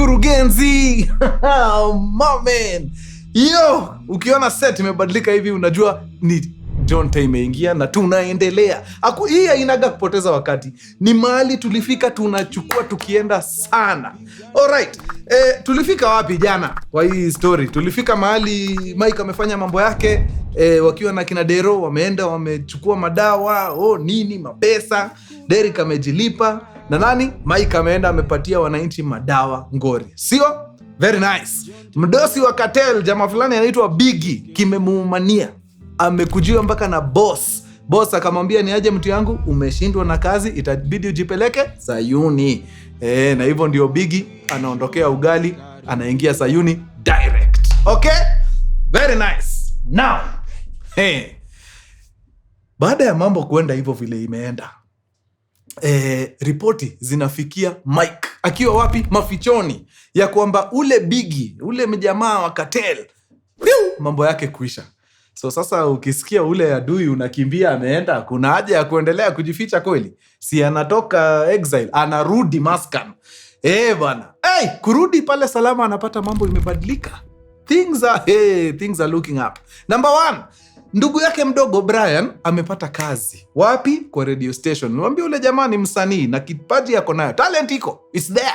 Mkurugenzi. Mamen. Yo, ukiona set imebadilika hivi unajua ni Jonte imeingia na tunaendelea. Hii hainaga kupoteza wakati. Ni mahali tulifika tunachukua tukienda sana. Alright. Tulifika wapi jana kwa hii story? Tulifika mahali Mike amefanya mambo yake, wakiwa na kina Dero wameenda wamechukua madawa, nini mapesa, Derek amejilipa na nani? Mike ameenda amepatia wananchi madawa ngori. Sio? Very nice. Mdosi wa Cartel jamaa fulani anaitwa Biggie kimemuumania. Amekujiwa mpaka na boss. Boss akamwambia ni aje mtu yangu, umeshindwa na kazi, itabidi ujipeleke Sayuni. Na hivyo ndio Biggie anaondokea ugali, anaingia Sayuni direct. Okay? Very nice. Now, baada ya mambo kuenda hivyo vile imeenda, ripoti zinafikia Mike akiwa wapi? Mafichoni, ya kwamba ule Biggie, ule mjamaa wa Cartel, mambo yake kuisha. So sasa ukisikia ule adui unakimbia ameenda, kuna haja ya kuendelea kujificha kweli? Si anatoka exile, anarudi Maskan. Bana. Kurudi pale Salama anapata mambo imebadilika. Things are looking up. Number 1, ndugu yake mdogo Brian amepata kazi. Wapi? Kwa radio station. Niwaambie ule jamaa ni msanii na kipaji yako nayo. Talent iko. It's there.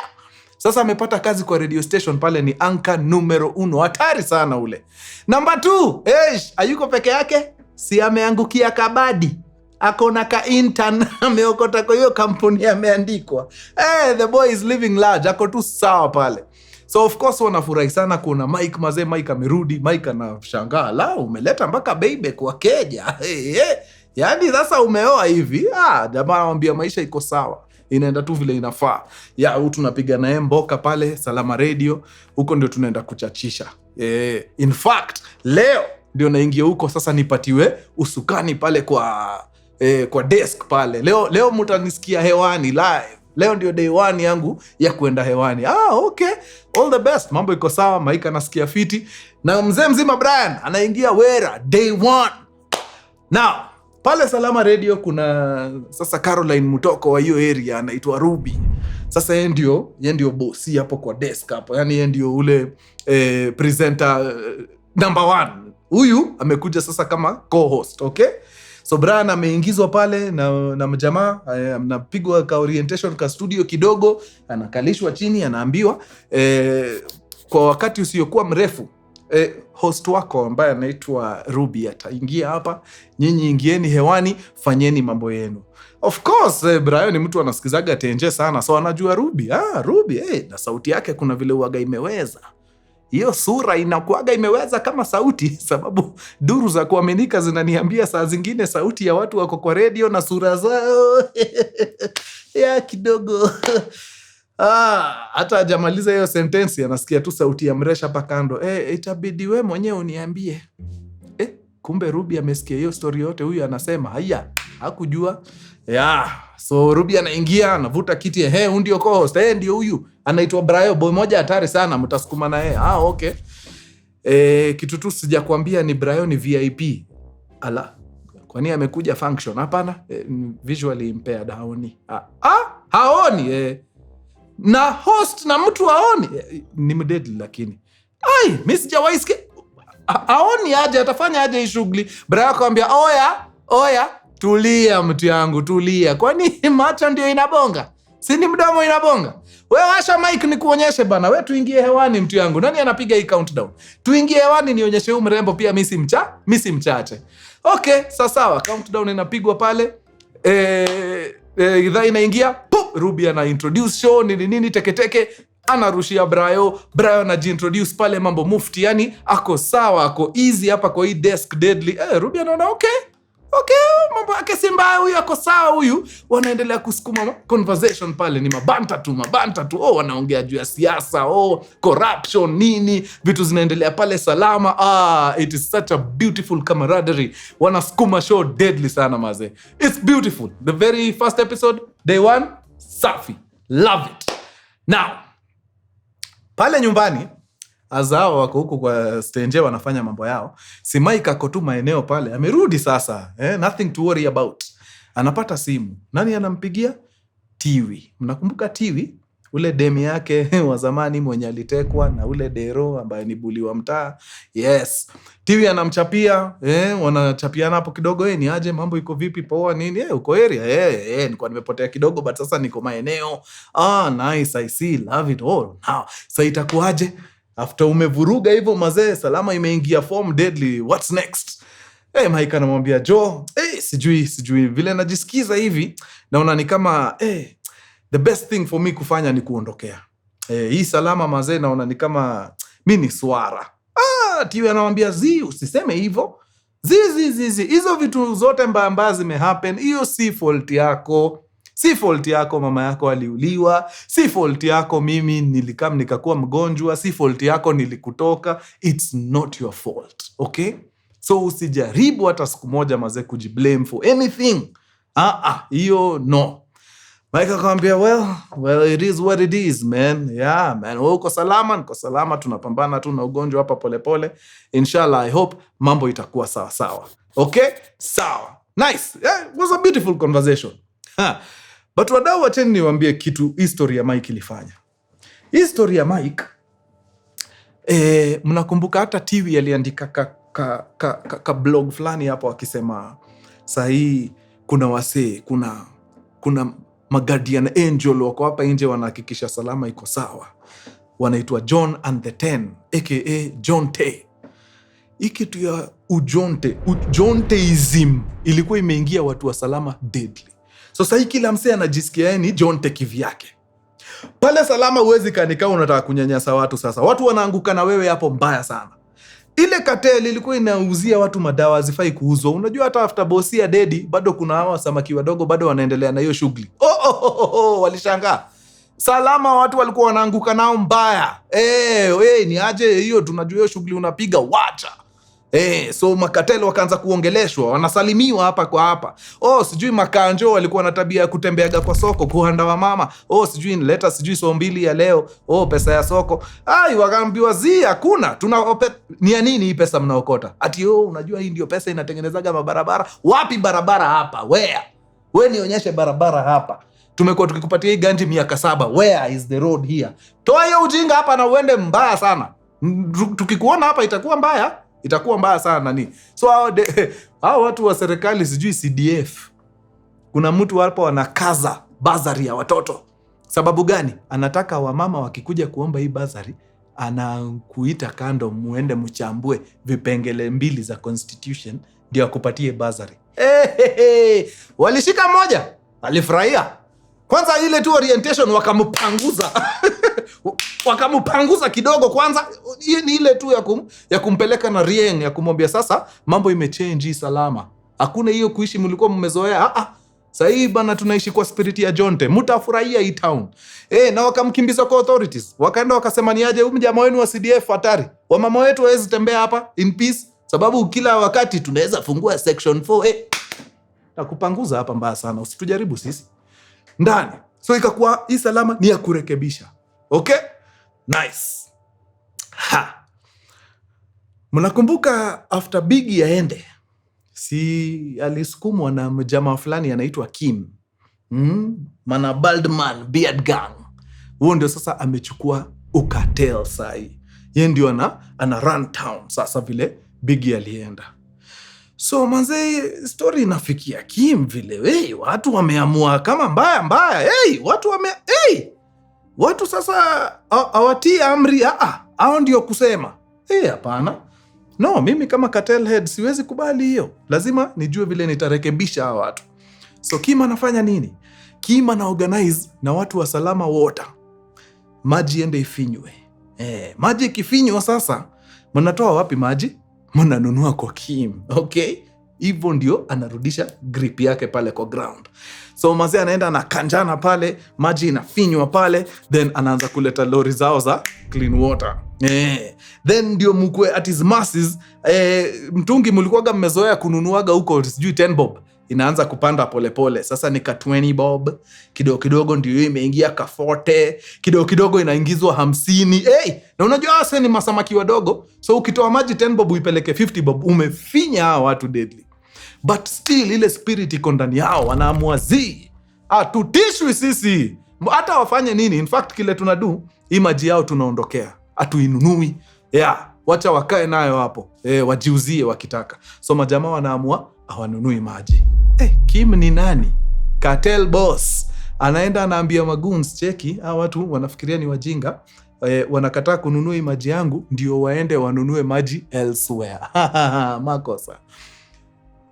Sasa amepata kazi kwa radio station pale, ni anka numero 1. Hatari sana ule. Number 2, hayuko peke yake. Si ameangukia kabadi. Akona ka intern ameokota kwa hiyo kampuni ameandikwa. The boy is living large. Ako tu sawa pale. So of course wanafurahi sana kuna Mike mazee. Mike amerudi. Mike anashangaa, la umeleta mpaka baby kwa keja. Yaani sasa umeoa hivi. Jamaa anamwambia maisha iko sawa, inaenda tu vile inafaa. Tunapiga naye mboka pale Salama Radio. Huko ndio tunaenda kuchachisha. In fact, leo ndio naingia huko sasa nipatiwe usukani pale kwa desk pale. Leo mtanisikia hewani live. Leo ndio day 1 yangu ya kuenda hewani. Okay. All the best. Mambo iko sawa. Mike anasikia fiti. Na mzee mzima Brian anaingia wera day 1. Now, pale Salama Radio kuna sasa Caroline Mutoko wa hiyo area anaitwa Ruby. Sasa yeye ndio bosi hapo kwa desk hapo. Yaani yeye ndio ule presenter number 1. Huyu amekuja sasa kama co-host, okay? So Brian ameingizwa pale na mjamaa, anapigwa ka orientation ka studio kidogo, anakalishwa chini, anaambiwa kwa wakati usiokuwa mrefu host wako ambaye anaitwa Ruby ataingia hapa, nyinyi ingieni hewani, fanyeni mambo yenu. Of course Brian ni mtu anasikizaga tenje sana, so anajua Ruby. Ruby na sauti yake kuna vile uaga imeweza. Hiyo sura inakuaga imeweza kama sauti, sababu duru za kuaminika zinaniambia saa zingine sauti ya watu wako kwa radio na sura zao ya kidogo. Hata hajamaliza hiyo sentensi anasikia tu sauti ya mresha hapa kando. Itabidi we mwenyewe uniambie. Kumbe Ruby amesikia hiyo story yote huyu anasema. Haya, hakujua. So Ruby anaingia, anavuta kiti. Huyu ndio co-host. Ndio huyu. Anaitwa Brayo, boy moja hatari sana, mtasukuma na yeye. Okay. Kitu tu sijakwambia ni Brayo ni VIP. Ala. Kwani amekuja function? Hapana. Visually impaired haoni. Haoni. Na host na mtu haoni. Ni mdedli lakini. Mimi sijawahi sikia. Haoni aje, atafanya aje hii shughuli? Brayo akamwambia, "Oya, tulia mtu yangu, tulia. Kwani macho ndio inabonga? Si ni mdomo inabonga? Wewe washa mic nikuonyeshe bana. Wewe tuingie hewani mtu yangu. Nani anapiga hii countdown? Tuingie hewani nionyeshe huyu mrembo pia mimi si mchache." Okay, sawa. Countdown inapigwa pale. Idhaa inaingia. Ruby ana introduce show nini teketeke. Anarushia Brayo anajiintroduce pale mambo mufti. Yani ako sawa, ako easy hapa kwa hii desk deadly. Ruby anaona okay, mambo yake si mbaya, huyu ako sawa huyu. Wanaendelea kusukuma conversation pale, ni mabanta tu. Wanaongea juu ya siasa, corruption nini, vitu zinaendelea pale Salama. It is such a beautiful camaraderie. Wanasukuma show deadly sana maze. It's beautiful. The very first episode, day 1, safi. Love it. Now, pale nyumbani azao wako huko kwa stage wanafanya mambo yao. Si Mike ako tu maeneo pale. Amerudi sasa. Nothing to worry about. Anapata simu. Nani anampigia? Tiwi. Mnakumbuka Tiwi? ule demi yake wa zamani mwenye alitekwa na ule dero ambaye ni buli wa mtaa. Yes. Tiwi anamchapia, wanachapiana hapo kidogo, ni aje mambo iko vipi, poa nini, uko area, nilikuwa nimepotea kidogo but sasa niko maeneo. Nice, I see, love it all. Now, sasa itakuaje? After umevuruga hivyo mazee, Salama imeingia form deadly. What's next? Mike anamwambia Jo, sijui vile najisikiza hivi, naona ni kama the best thing for me kufanya ni kuondokea. Hii Salama mazee naona ni kama mimi ni swara. Tiwi anamwambia usiseme hivyo. Hizo vitu zote mbaya zimehappen. Hiyo si fault yako. Si fault yako mama yako aliuliwa. Si fault yako mimi nikakuwa mgonjwa. Si fault yako nilikutoka. It's not your fault. Okay? So usijaribu hata siku moja mazee kujiblame for anything. Hiyo no. Mike akamwambia well it is what it is man. Yeah man, wewe uko salama, niko salama, tunapambana tu na ugonjwa hapa pole. Inshallah I hope mambo itakuwa sawa. Okay? Sawa. Nice. Yeah, it was a beautiful conversation. But wadau wacheni niwaambie kitu history ya Mike ilifanya. History ya Mike mnakumbuka hata Tiwi aliandika ka blog fulani hapo akisema sahi kuna wasee, kuna guardian angel wako hapa nje wanahakikisha Salama iko sawa. Wanaitwa John and the 10 aka Jonte. Ikitu ya Jonteism ilikuwa imeingia watu wa Salama deadly. So sasa kila msee anajisikia ni Jonte kivyake. Pale Salama huwezi kanika unataka kunyanyasa watu sasa. Watu wanaanguka na wewe hapo mbaya sana. Ile Cartel ilikuwa inauzia watu madawa zifai kuuzwa. Unajua hata after bossi ya dedi bado kuna hawa samaki wadogo bado wanaendelea na hiyo shughuli. Walishangaa. Salama watu walikuwa wanaanguka nao mbaya. Ni aje hiyo, tunajua hiyo shughuli unapiga wacha. So Cartel wakaanza kuongeleshwa, wanasalimiwa hapa kwa hapa. Sijui makanjo walikuwa na tabia ya kutembeaga kwa soko kuhanda wa mama. Sijui leta sijui so mbili ya leo. Pesa ya soko. Wakaambiwa hakuna. Ni ya nini hii pesa mnaokota? Ati unajua hii ndio pesa inatengenezaga mabarabara. Wapi barabara hapa? Where? Wewe nionyeshe barabara hapa. Tumekuwa tukikupatia hii ganji miaka 7. Where is the road here? Toa hiyo ujinga hapa na uende mbaya sana. Tukikuona hapa itakuwa mbaya sana nani. So hao watu wa serikali sijui CDF. Kuna mtu hapo wanakaza bazari ya watoto. Sababu gani? Anataka wamama wakikuja kuomba hii bazari, anakuita kando muende mchambue vipengele 2 za constitution ndio akupatie bazari. Walishika moja, alifurahia. Kwanza ile tu orientation wakamupanguza. Wakamupanguza kidogo kwanza. Ni ile tu ya kumpeleka na rieng ya kumwambia sasa mambo imechange Salama. Hakuna hiyo kuishi mlikuwa mmezoea. Sasa hii bana tunaishi kwa spirit ya Jonte. Mtafurahia hii town. Na wakamkimbiza kwa authorities. Wakaenda wakasema ni aje huyu jamaa wenu wa CDF hatari. Wamama wetu hawezi tembea hapa in peace sababu kila wakati tunaweza fungua section 4. Takupanguza hapa mbaya sana. Usitujaribu sisi. Ndani. So ikakuwa hii Salama ni ya kurekebisha. Okay? Nice. Mnakumbuka after Biggie aende, si alisukumwa na mjamaa fulani anaitwa Kim. Mana Baldman Beard Gang. Huo ndio sasa amechukua Cartel sai. Yeye ndio ana run town sasa vile Biggie alienda. So manze story inafikia Kim vile. Watu wameamua kama mbaya. Watu sasa hawatii amri. Hao ndio kusema. Hapana. No, mimi kama Cartel head siwezi kubali hiyo. Lazima nijue vile nitarekebisha hao watu. So Kim anafanya nini? Kim ana organize na watu wa Salama water. Maji ende ifinywe. Maji ikifinywa sasa, mnatoa wapi maji? Mnanunua kwa Kim. Okay? Hivyo ndio anarudisha grip yake pale kwa ground. So mazee anaenda na kanjana pale, maji inafinywa pale, then anaanza kuleta lori zao za clean water. Then ndio mkwe at his masses, mtungi mlikuwaga mmezoea kununuaga huko sijui 10 bob. Inaanza kupanda pole. Sasa ni ka 20 bob. Kidogo ndio imeingia ka 40. Kidogo inaingizwa 50. Na unajua hasa ni masamaki wadogo. So ukitoa maji 10 bob uipeleke 50 bob, umefinya hawa watu deadly. But still ile spirit iko ndani yao, wanaamua tutishwi sisi. Hata wafanye nini, in fact kile tunadu, hii maji yao tunaondokea, hatuinunui. Wacha wakae nayo hapo, wajiuzie wakitaka. So majamaa wanaamua hawanunui maji. Kim ni nani? Cartel boss. Anaenda anaambia magoons, cheki, hawa watu wanafikiria ni wajinga, wanakataa kununua maji yangu, ndio waende wanunue maji elsewhere. Makosa.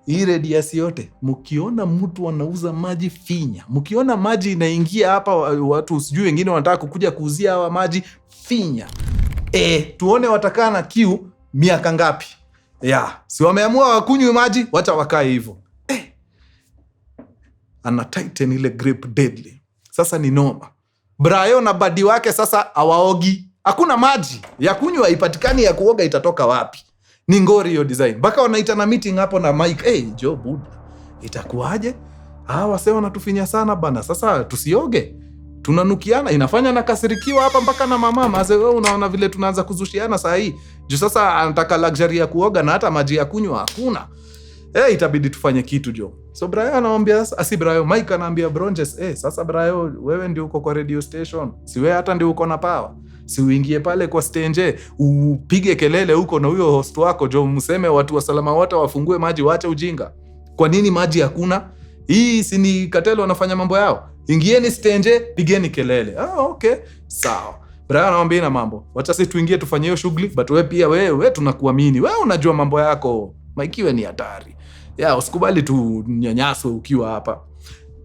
Hii radius yote, mkiona mtu anauza maji finya, mkiona maji inaingia hapa, watu sijui wengine wanataka kukuja kuuzia hawa maji, finya. Tuone watakaa na kiu miaka ngapi. Si wameamua wakunywe maji, wacha wakae hivyo. Ana tighten ile grip deadly. Sasa ni noma. Brayo na badi wake sasa hawaogi. Hakuna maji ya kunywa, ipatikani ya kuoga itatoka wapi? Ni ngori hiyo design. Baka wanaita na meeting hapo na Mike. Joe buda, itakuwaje? Wase wanatufinya sana bana. Sasa tusioge, tunanukiana. Inafanya nakasirikiwa hapa mpaka na mama. Maze wewe unaona vile tunaanza kuzushiana saa hii. Juu sasa anataka luxury ya kuoga na hata maji ya kunywa hakuna. Itabidi tufanye kitu jo. So Brayo anamwambia, Brayo, Mike anaambia Bronjes, sasa Brayo, wewe ndio uko kwa radio station. Si wewe hata ndio uko na power. Si uingie pale kwa stage, upige kelele huko na huyo host wako jo, mseme watu wa Salama wote wafungue maji, waache ujinga. Kwa nini maji hakuna? Hii si ni Cartel wanafanya mambo yao. Ingieni stage, pigeni kelele. Okay, sawa. Brayo anamwambia na mambo. Wacha sisi tuingie tufanye hiyo shughuli, but wewe pia wewe tunakuamini. Wewe unajua mambo yako. Mike wewe ni hatari. Usikubali tu nyanyaswe ukiwa hapa.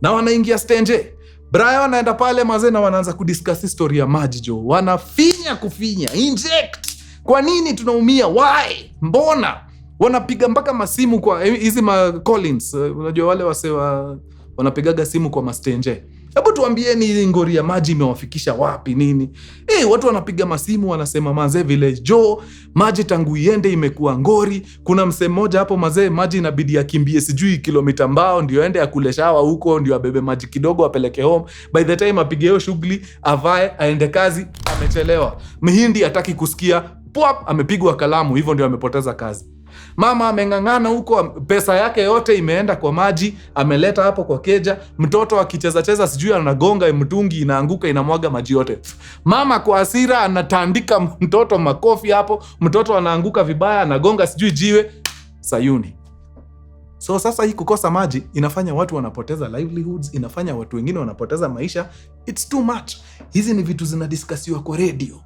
Na wanaingia stage. Brayo anaenda pale mazee na wanaanza kudiscuss history ya maji jo. Wanafinya kufinya, inject. Kwa nini tunaumia? Why? Mbona? Wanapiga mpaka masimu kwa hizi Collins. Unajua wale wasewa wanapigaga simu kwa mastenje. Hebu tuambieni ngori ya maji imewafikisha wapi nini? Watu wanapiga masimu wanasema mazee village jo, maji tangu iende imekuwa ngori. Kuna msee mmoja hapo mazee, maji inabidi akimbie sijui kilomita mbao ndio aende akule shawa huko, ndio abebe maji kidogo apeleke home. By the time apige hiyo shughuli, avae aende kazi, amechelewa. Mhindi hataki kusikia, amepigwa kalamu, hivyo ndio amepoteza kazi. Mama ameng'ang'ana huko, pesa yake yote imeenda kwa maji, ameleta hapo kwa keja. Mtoto akicheza sijui anagonga mtungi, inaanguka inamwaga maji yote. Mama kwa hasira anatandika mtoto makofi hapo, mtoto anaanguka vibaya, anagonga sijui jiwe Sayuni. So sasa hii kukosa maji inafanya watu wanapoteza livelihoods, inafanya watu wengine wanapoteza maisha. It's too much. Hizi ni vitu zinadiskasiwa kwa radio.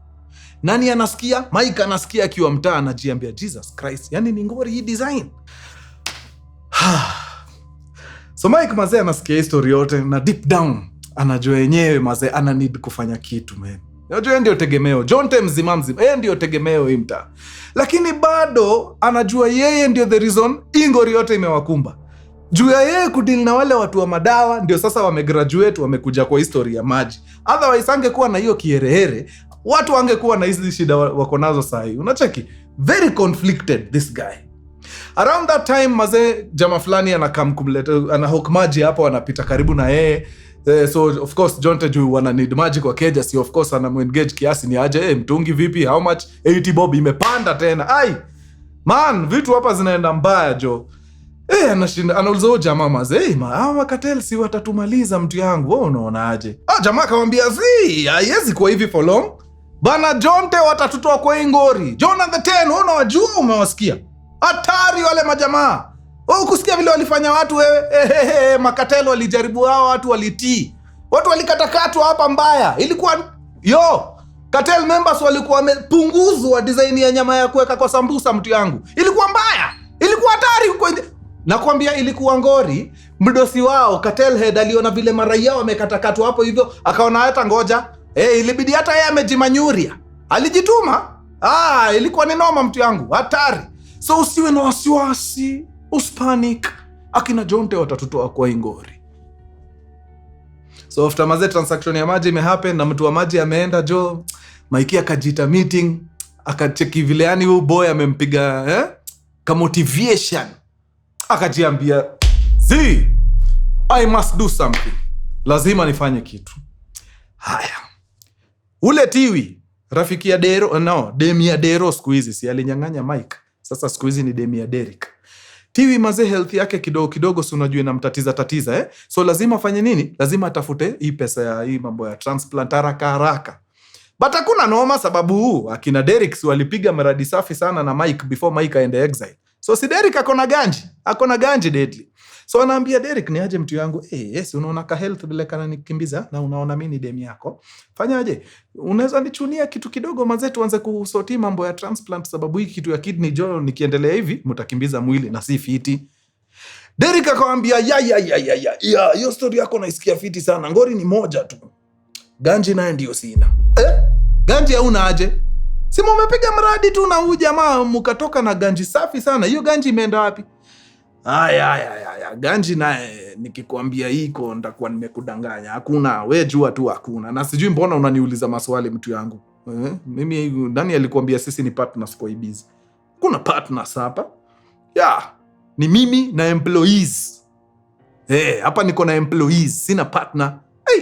Nani anasikia? Mike anasikia akiwa mtaa, anajiambia Jesus Christ, yani ni ngori hii design. So Mike mazee anasikia history yote na deep down anajua yenyewe mazee ana need kufanya kitu man. Unajua ndio tegemeo. Jonte mzima yeye ndio tegemeo hii mtaa. Lakini bado anajua yeye ndio the reason ingori yote imewakumba. Juu ya yeye kudeal na wale watu wa madawa ndio sasa wamegraduate, wamekuja kwa history ya maji. Otherwise angekuwa na hiyo kierehere, watu wangekuwa na hizi shida wako nazo sahi. Unacheki? Very conflicted this guy. Around that time mazee jamaa fulani anakam kumleta, anahok maji hapo, anapita karibu na yeye. So of course Jonte juu wana need maji kwa keja, si of course anamuengage kiasi ni aje, mtungi vipi, how much, 80 bob imepanda tena. Man, vitu hapa zinaenda mbaya jo. Anashinda anauliza jamaa mazee, Cartel si watatumaliza mtu yangu, wewe unaona aje? Jamaa akamwambia haiwezi kwa hivi for long. Bana Jonte watatutoa kwa ingori. Jonah the 10, wewe unawajua, umewasikia? Hatari wale majamaa. Kusikia vile walifanya watu wewe. Cartel walijaribu hao watu walitii. Watu walikatakatwa hapa mbaya. Ilikuwa Cartel members walikuwa wamepunguzwa design ya nyama ya kuweka kwa sambusa mtu yangu. Ilikuwa mbaya. Ilikuwa hatari huko. Nakwambia ilikuwa ngori. Mdosi wao Cartel head aliona vile maraia wamekatakatwa hapo hivyo, akaona hata ngoja. Ilibidi hata yeye amejimanyuria. Alijituma. Ilikuwa ni noma mtu yangu. Hatari. So usiwe na wasiwasi. Uspanic. Akina Jonte watatutoa kwa ingori. So after maze transaction ya maji imehappen na mtu wa maji ameenda jo, Mike akajita meeting, akacheki vile yani huyu boy amempiga ka motivation. Akajiambia, I must do something. Lazima nifanye kitu. Haya. Ule Tiwi, rafiki ya Dero, Demi ya Dero siku hizi, si alinyang'anya Mike. Sasa siku hizi ni Demi ya Derek. Tiwi mazee health yake kidogo kidogo, si unajua inamtatiza. So lazima afanye nini? Lazima atafute hii pesa ya hii mambo ya transplant haraka. But hakuna noma, sababu akina Derek walipiga mradi safi sana na Mike before Mike aende exile. So si Derek akona ganji deadly. So anaambia Derek, ni aje mtu yangu, yes, unaona ka health vile kana nikimbiza na unaona mimi ni demi yako. Fanyaje? Unaweza nichunia kitu kidogo mazee, tuanze kusoti mambo ya transplant, sababu hii kitu ya kidney jo nikiendelea hivi mtakimbiza mwili na si fiti. Derek akamwambia, ya hiyo story yako naisikia fiti sana. Ngori ni moja tu. Ganji naye ndio sina. Ganji hauna aje? Si mumepiga mradi tu na huyu jamaa mkatoka na ganji safi sana. Hiyo ganji imeenda wapi? Ganji naye nikikwambia iko ndakuwa nimekudanganya. Hakuna, wewe jua tu hakuna. Na sijui mbona unaniuliza maswali mtu yangu. Mimi nani alikwambia sisi ni partners kwa ibizi? Kuna partners hapa? Ni mimi na employees. Hapa niko na employees, sina partner.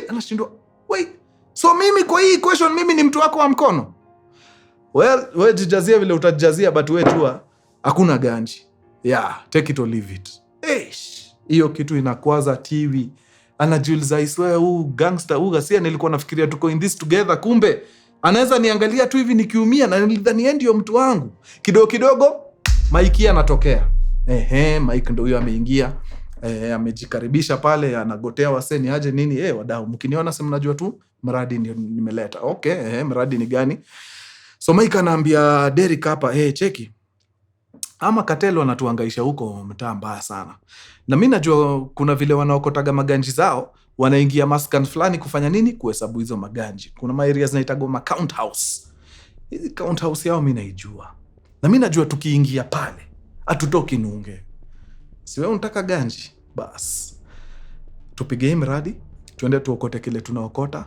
Anashindwa. Wait. So mimi kwa hii question mimi ni mtu wako wa mkono? Well, wewe jijazia vile utajazia, but wewe jua hakuna ganji. Take it or leave it. Hiyo kitu inakwaza TV. Anajiuliza, I swear gangster gasia nilikuwa nafikiria tuko in this together, kumbe anaweza niangalia tu hivi nikiumia na nilidhani ndio mtu wangu. Kidogo Mike anatokea. Mike ndio huyo ameingia. Amejikaribisha pale, anagotea waseni aje nini. Wadau, mkiniona sema najua tu mradi ndio nimeleta. Okay, mradi ni gani? So Mike anaambia Derek hapa, cheki. Ama Cartel wanatuhangaisha huko mtaa mbaya sana. Na mimi najua kuna vile wanaokotaga maganji zao, wanaingia maskan fulani kufanya nini? Kuhesabu hizo maganji. Kuna maeria zinaitagwa ma count house. Hizi count house yao mimi naijua. Na mimi najua tukiingia pale, hatutoki nunge. Si wewe unataka ganji? Bas. Tupige mradi, tuende tuokote kile tunaokota.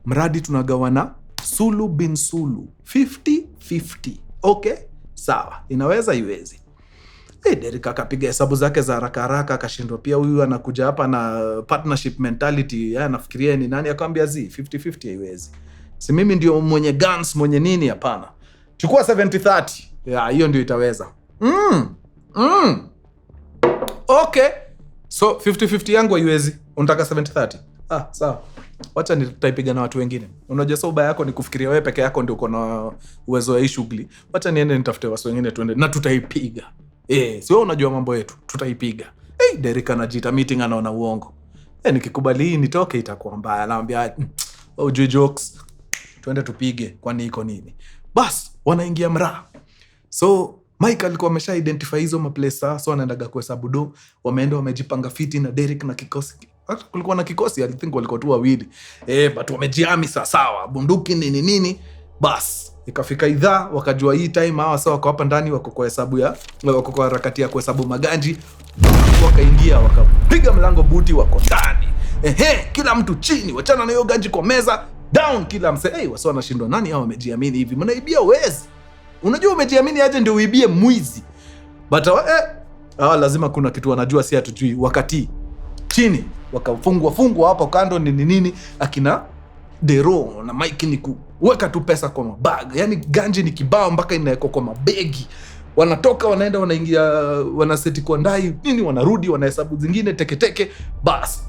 Mradi tunagawana sulu bin sulu. 50-50. Okay? Sawa, inaweza iwezi. Derek akapiga hesabu zake za haraka akashindwa pia huyu anakuja hapa na partnership mentality. Anafikiria ni nani, akamwambia 50-50 haiwezi. Si mimi ndio mwenye guns mwenye nini, hapana. Chukua 70-30. Hiyo ndio itaweza. Okay. So 50-50 yangu haiwezi. Unataka 70-30? Sawa. Wacha nitaipiga na watu wengine. Unajua soba yako ni kufikiria wewe peke yako ndio uko na uwezo wa hii shughuli. Wacha niende nitafute watu wengine tuende na tutaipiga. Si wewe unajua mambo yetu, tutaipiga. Derek anajiita meeting anaona uongo. Nikikubali hii nitoke itakuwa mbaya. Anaambia ujue jokes. Tuende tupige, kwani iko nini? Bas, wanaingia mraa. So Mike alikuwa amesha identify hizo maplace, so anaendaga kuhesabu do. Wameenda wamejipanga fiti na Derek na kikosi. Kulikuwa na kikosi, I think walikuwa tu wawili. But wamejiami sawa, bunduki nini. Bas, ikafika idhaa, wakajua hii time hawa sawa wako hapa ndani, wako kwa harakati ya kuhesabu maganji. Wakaingia, wakapiga mlango buti, wako ndani. Kila mtu chini, wachana na hiyo ganji kwa meza, down kila mse. Wasio wanashindwa, nani hao wamejiamini hivi? Mnaibia wezi. Unajua umejiamini aje ndio uibie mwizi. But lazima kuna kitu wanajua si hatujui. Wakati chini wakafungwa hapo kando nini akina Dero na Mike ni kuweka tu pesa kwa mabag. Yaani ganji ni kibao mpaka inawekwa kwa mabegi. Wanatoka wanaenda wanaingia wanaseti kwa ndai nini, wanarudi wanahesabu zingine teke. Bas.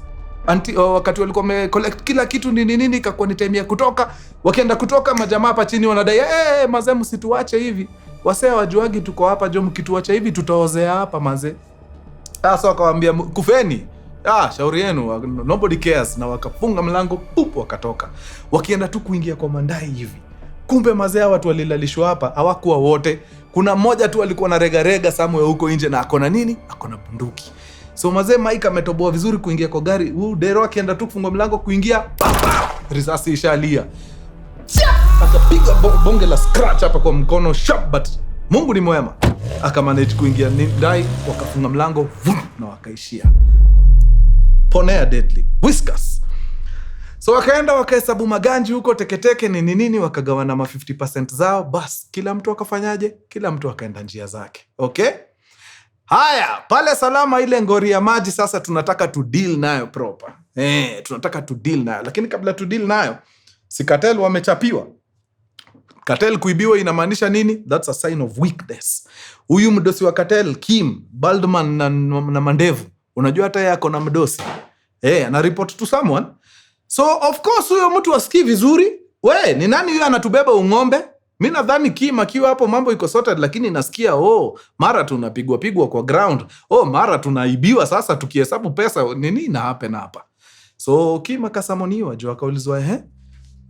Wakati walikuwa collect kila kitu nini ikakuwa ni time ya kutoka. Wakienda kutoka majamaa hapa chini wanadai mazee msituache hivi. Wasee wajuagi tuko hapa jo, mkituacha hivi tutaozea hapa mazee. Sasa wakawaambia kufeni. Shauri yenu, nobody cares. Na wakafunga mlango, wakatoka. Wakienda tu kuingia kwa mandai hivi. Kumbe mazee watu walilalishwa hapa, hawakuwa wote. Kuna mmoja tu alikuwa na rega somewhere huko nje na akona nini? Akona bunduki. So mazee Mike ametoboa vizuri kuingia kwa gari. Dero akienda tu kufunga mlango kuingia, risasi ishalia. Akapiga bonge la scratch hapa kwa mkono sharp, but Mungu ni mwema. Akamanage kuingia ndani, wakafunga mlango na wakaishia. Ponea deadly. Whiskers. So wakaenda wakahesabu maganji huko teke nini wakagawana ma 50% zao. Bas, kila mtu akafanyaje? Kila mtu akaenda njia zake. Okay? Haya, pale Salama ile ngori ya maji sasa tunataka tu deal nayo proper. Tunataka tu deal nayo. Lakini kabla tu deal nayo, si Cartel wamechapiwa. Cartel kuibiwa inamaanisha nini? That's a sign of weakness. Huyu mdosi wa Cartel, Kim, Baldman na mandevu, unajua hata yeye ako na mdosi. Ana report to someone. So of course huyo mtu asikii vizuri. Ni nani huyo anatubeba ung'ombe? Mimi nadhani Kim akiwa hapo mambo iko sorted, lakini nasikia mara tunapigwa kwa ground. Mara tunaibiwa sasa tukihesabu pesa nini na hapa. So Kim akasamoniwa juu akaulizwa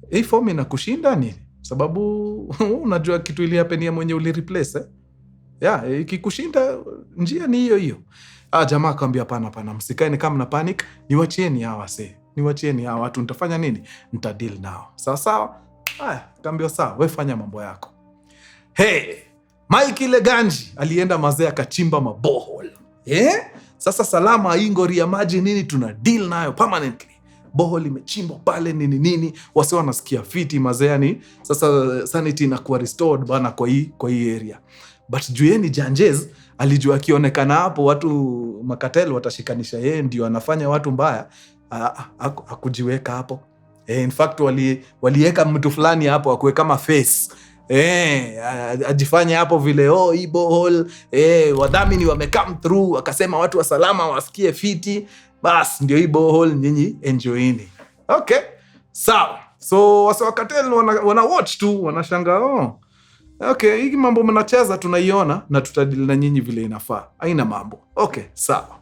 hii form inakushinda nini? Sababu unajua kitu ili hapenia mwenye uli replace ikikushinda njia ni hiyo. Jamaa akamwambia hapana, msikaeni kama na panic, niwachieni hawa watu, nitafanya nini? Nitadeal nao. Sawa. Kaambia sawa, wewe fanya mambo yako. Mike ile ganji alienda mazee akachimba mabohole. Sasa Salama ingori ya maji nini tuna deal nayo permanently. Bohole imechimbwa pale nini wase wanasikia fiti mazee ni sasa sanity inakuwa restored bana kwa hii area. But jueni Janjez alijua akionekana hapo watu makatel watashikanisha yeye ndio anafanya watu mbaya, akujiweka hapo. In fact waliweka mtu fulani hapo akuwe kama face. Ajifanye hapo vile hii bohole wadhamini wamecome through, akasema watu wa Salama wasikie fiti, bas ndio hii bohole nyinyi enjoyini. Okay, sawa. So wasa wa Cartel wana watch tu, wanashanga okay, hii mambo mnacheza tunaiona na tutadili na nyinyi vile inafaa. Haina mambo. Okay, sawa.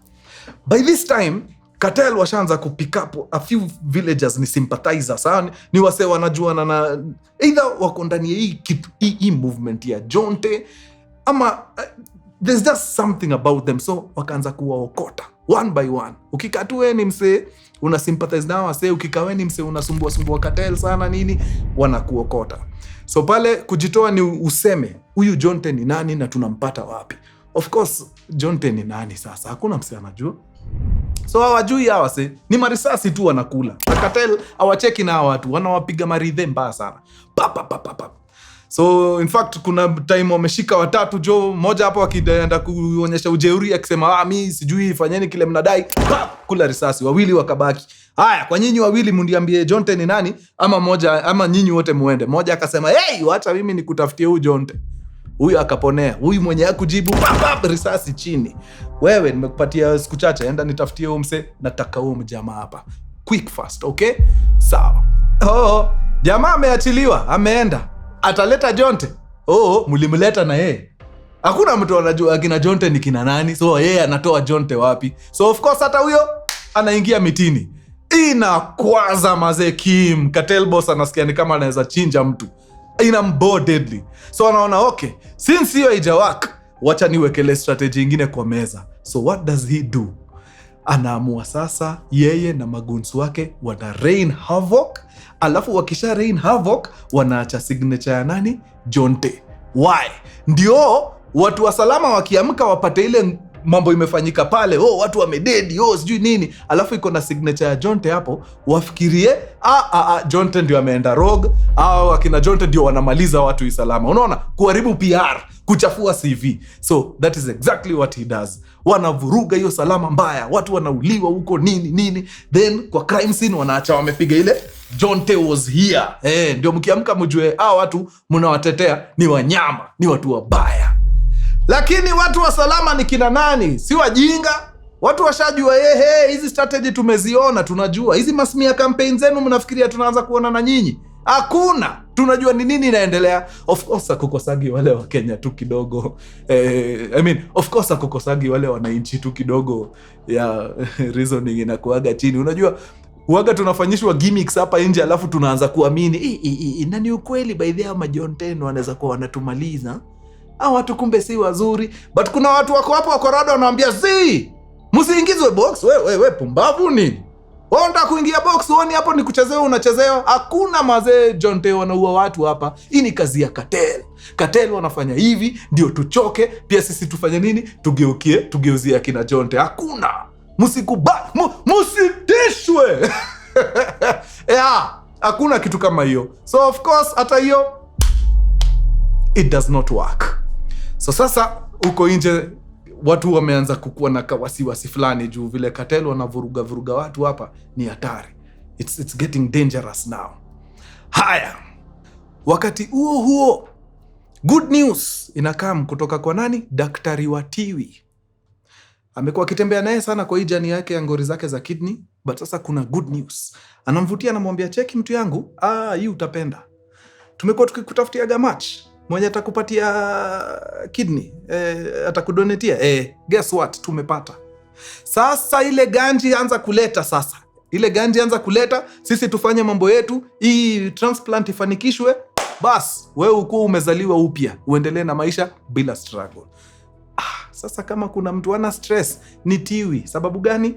By this time Cartel washaanza kupick up a few villagers ni sympathizers. Ni wase wanajuana na either wako ndani ya hii movement ya Jonte ama there's just something about them, so wakaanza kuwaokota one by one. Ukikatue ni mse una sympathize nao wase, ukikawe ni mse unasumbua Cartel sana nini, wanakuokota. So pale kujitoa ni useme huyu Jonte ni nani na tunampata wapi. Of course Jonte ni nani sasa? Hakuna mse anajua. So hawajui hawa se, ni marisasi tu wanakula. Cartel hawacheki na watu, wanawapiga maridhe mbaya sana. Pa. So in fact kuna time wameshika watatu moja hapo akienda kuonyesha ujeuri akisema mimi sijui fanyeni kile mnadai. Kula risasi, wawili wakabaki. Haya, kwa nyinyi wawili mniambie Jonte ni nani ama nyinyi wote muende. Moja akasema wacha mimi nikutafutie huyu Jonte. Huyu akaponea. Huyu mwenye hakujibu risasi chini. Wewe nimekupatia siku chache, enda nitafutie huyo mse, nataka huyo mjamaa hapa. Quick fast, okay? Sawa. Jamaa ameachiliwa, ameenda. Ataleta Jonte. Mlimleta na yeye. Hakuna mtu anajua kina Jonte ni kina nani. So yeye anatoa Jonte wapi? So of course hata huyo anaingia mitini. Inakwaza mazee Kim. Cartel boss anasikia ni kama anaweza chinja mtu. Inambo deadly. So anaona okay, since hiyo haijawaka, wacha niwekele strategy nyingine kwa meza. So what does he do? Anaamua sasa yeye na magunsu wake wana rain havoc, alafu wakisha rain havoc wanaacha signature ya nani? Jonte. Why? Ndio watu wa Salama wakiamka wapate ile mambo imefanyika pale, watu wamededi, sijui nini, alafu iko na signature ya Jonte hapo, wafikirie Jonte ndio ameenda rogue, akina Jonte ndio wanamaliza watu wa Salama. Unaona, kuharibu PR, kuchafua CV. So that is exactly what he does. Wanavuruga hiyo Salama mbaya, watu wanauliwa huko nini, then kwa crime scene wanaacha wamepiga ile Jonte was here. Ndio mkiamka mjue watu mnawatetea ni wanyama, ni watu wabaya. Lakini watu wa Salama ni kina nani? Si wajinga. Watu washajua hizi strategy tumeziona, tunajua. Hizi masmia campaign zenu mnafikiria tunaanza kuona na nyinyi? Hakuna. Tunajua ni nini inaendelea. Of course kukosagi wale wa Kenya tu kidogo. Of course kukosagi wale wananchi tu kidogo ya reasoning inakuaga chini. Unajua huaga tunafanyishwa gimmicks hapa nje alafu tunaanza kuamini nani ukweli by the way Jonte wanaweza kuwa wanatumaliza. Watu kumbe si wazuri. But kuna watu wako hapo wako rada wanaambia msiingizwe box. We pumbavu nini? Unataka kuingia box uone hapo ni kuchezewa unachezewa. Hakuna mazee Jonte wanaua watu hapa. Hii ni kazi ya Cartel. Cartel wanafanya hivi ndio tuchoke, pia sisi tufanye nini? Tugeuzie kina Jonte. Hakuna. Msitishwe. Hakuna kitu kama hiyo. So of course hata hiyo it does not work. So sasa uko nje watu wameanza kukua na wasiwasi fulani juu vile Cartel wanavuruga watu hapa ni hatari. It's getting dangerous now. Haya. Wakati huo good news inakam kutoka kwa nani? Daktari wa Tiwi. Amekuwa akitembea naye sana kwa hii jani yake ya ngori zake za kidney, but sasa kuna good news. Anamvutia, anamwambia cheki mtu yangu, hii utapenda. Tumekuwa tukikutafutiaga match mwenye atakupatia kidney, atakudonetia. Guess what? Tumepata. Sasa ile ganji anza kuleta sasa. Ile ganji anza kuleta, sisi tufanye mambo yetu, hii transplant ifanikishwe, bas wewe ukuwa umezaliwa upya, uendelee na maisha bila struggle. Sasa kama kuna mtu ana stress ni Tiwi. Sababu gani?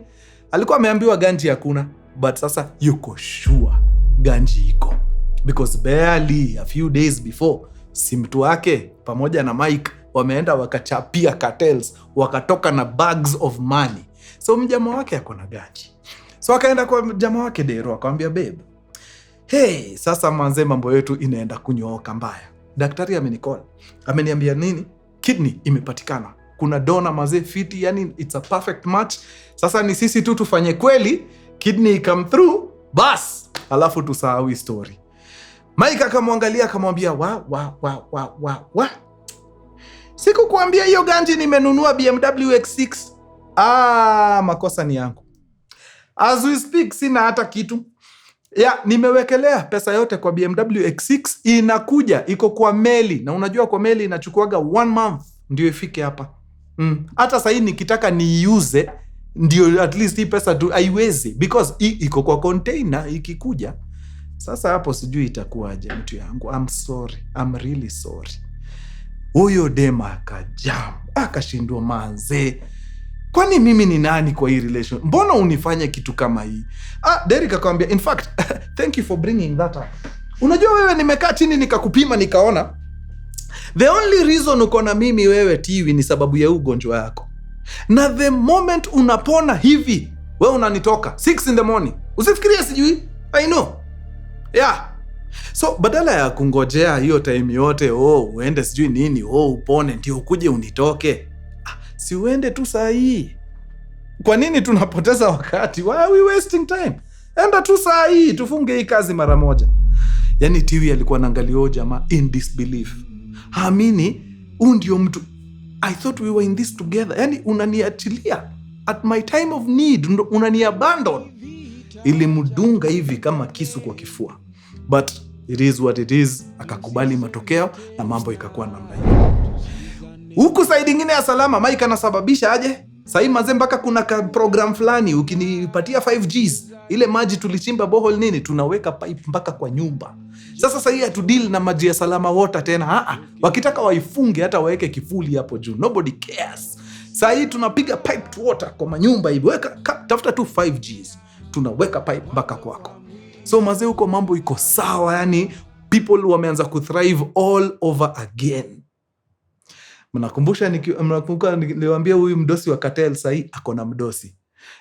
Alikuwa ameambiwa ganji hakuna, but sasa yuko sure ganji iko. Because barely a few days before, si mtu wake pamoja na Mike wameenda wakachapia cartels, wakatoka na bags of money. So mjama wake ako na ganji. So akaenda kwa mjama wake Dero, akamwambia babe, hey, sasa manze mambo yetu inaenda kunyooka mbaya. Daktari amenicall. Ameniambia nini? Kidney imepatikana. Kuna dona mazee fiti, yani it's a perfect match. Sasa ni sisi tu tufanye kweli, kidney come through, bas, alafu tusahau story. Mike akamwangalia akamwambia, wa. Siku kuambia hiyo ganji nimenunua BMW X6. Makosa ni yangu. As we speak, sina hata kitu. Nimewekelea pesa yote kwa BMW X6, inakuja, iko kwa meli. Na unajua kwa meli inachukuaga 1 month ndio ifike hapa. Hata sasa nikitaka niiuze ndio at least hii pesa tu haiwezi, because iko kwa container ikikuja. Sasa hapo sijui itakuwaje mtu yangu. I'm sorry. I'm really sorry. Huyo dema akajam, akashindwa manze. Kwani mimi ni nani kwa hii relation? Mbona unifanye kitu kama hii? Derek akamwambia, in fact, thank you for bringing that up. Unajua wewe nimekaa chini nikakupima nikaona the only reason uko na mimi wewe Tiwi ni sababu ya ugonjwa yako. Na the moment unapona hivi, wewe unanitoka 6 in the morning. Usifikirie sijui. I know. So badala ya kungojea hiyo time yote, uende sijui nini, upone ndio ukuje unitoke. Si uende tu saa hii. Kwa nini tunapoteza wakati? Why are we wasting time? Enda tu saa hii, tufunge hii kazi mara moja. Yani Tiwi alikuwa anaangalia jamaa in disbelief. Haamini, ndio mtu. I thought we were in this together. Yani unaniachilia at my time of need, unaniabandon. Ilimdunga hivi kama kisu kwa kifua. But it is what it is. Akakubali matokeo na mambo ikakuwa namna hiyo. Huku side nyingine ya Salama, Mike anasababisha aje? Sasa maze mpaka kuna program fulani ukinipatia 5Gs, ile maji tulichimba borehole nini, tunaweka pipe mpaka kwa nyumba. Sasa hii tu deal na maji ya Salama water tena. Wakitaka waifunge hata waweke kifuli hapo juu. Nobody cares. Sasa hii tunapiga pipe to water kwa manyumba hivi. Tafuta tu 5Gs. Tunaweka pipe mpaka kwako. So maze huko mambo iko sawa, yani people wameanza kuthrive all over again. Mnakumbuka niliwaambia huyu mdosi wa Cartel sahi ako na mdosi.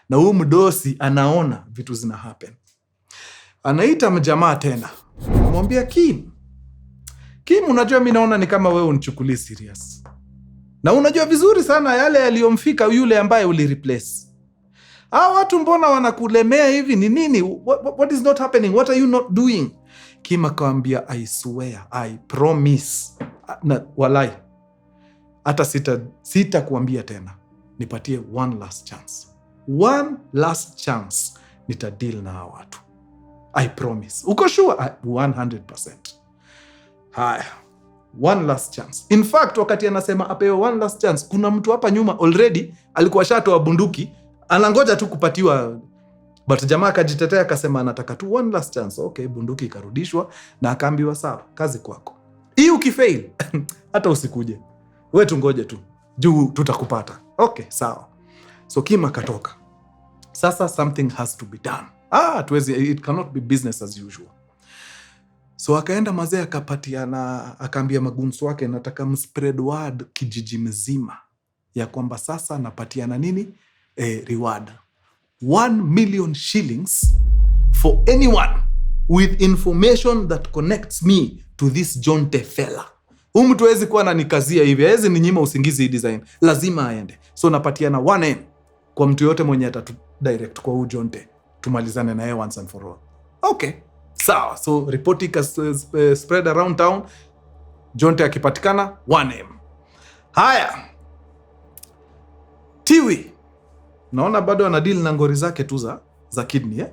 Na huyu mdosi anaona vitu zina happen. Anaita mjamaa tena. Anamwambia Kim, unajua mimi naona ni kama wewe unichukulie serious. Na unajua vizuri sana yale yaliyomfika yule ambaye ulireplace. Watu mbona wanakulemea hivi ni nini? What is not happening? What are you not doing? Kim akamwambia, I swear, I promise. Na walai. Hata sita kuambia tena. Nipatie one last chance. One last chance. Nitadeal na hawa watu. I promise. Uko sure? 100%. Haya. One last chance. In fact, wakati anasema apewe one last chance, kuna mtu hapa nyuma already alikuwa shatoa bunduki, anangoja tu kupatiwa. But jamaa akajitetea akasema anataka tu one last chance. Okay, bunduki ikarudishwa na akaambiwa sawa, kazi kwako. Hii ukifail, hata usikuje. Wewe tungoje tu. Juu tutakupata. Okay, sawa. So Kim akatoka. Sasa something has to be done. It cannot be business as usual. So akaenda mazee akapatiana, akaambia magunsu wake nataka mspread word kijiji mzima ya kwamba sasa napatiana nini? Reward. 1 million shillings for anyone with information that connects me to this Jonte fella. Huyu mtu hawezi kuwa ananikazia hivi, hawezi ninyima usingizi hii design. Lazima aende. So napatiana 1M kwa mtu yote mwenye atatu direct kwa huyu Jonte. Tumalizane na yeye once and for all. Okay, Sawa, so ripoti spread around town. Jonte akipatikana 1M. Haya, Tiwi naona bado ana deal na ngori zake tu za kidney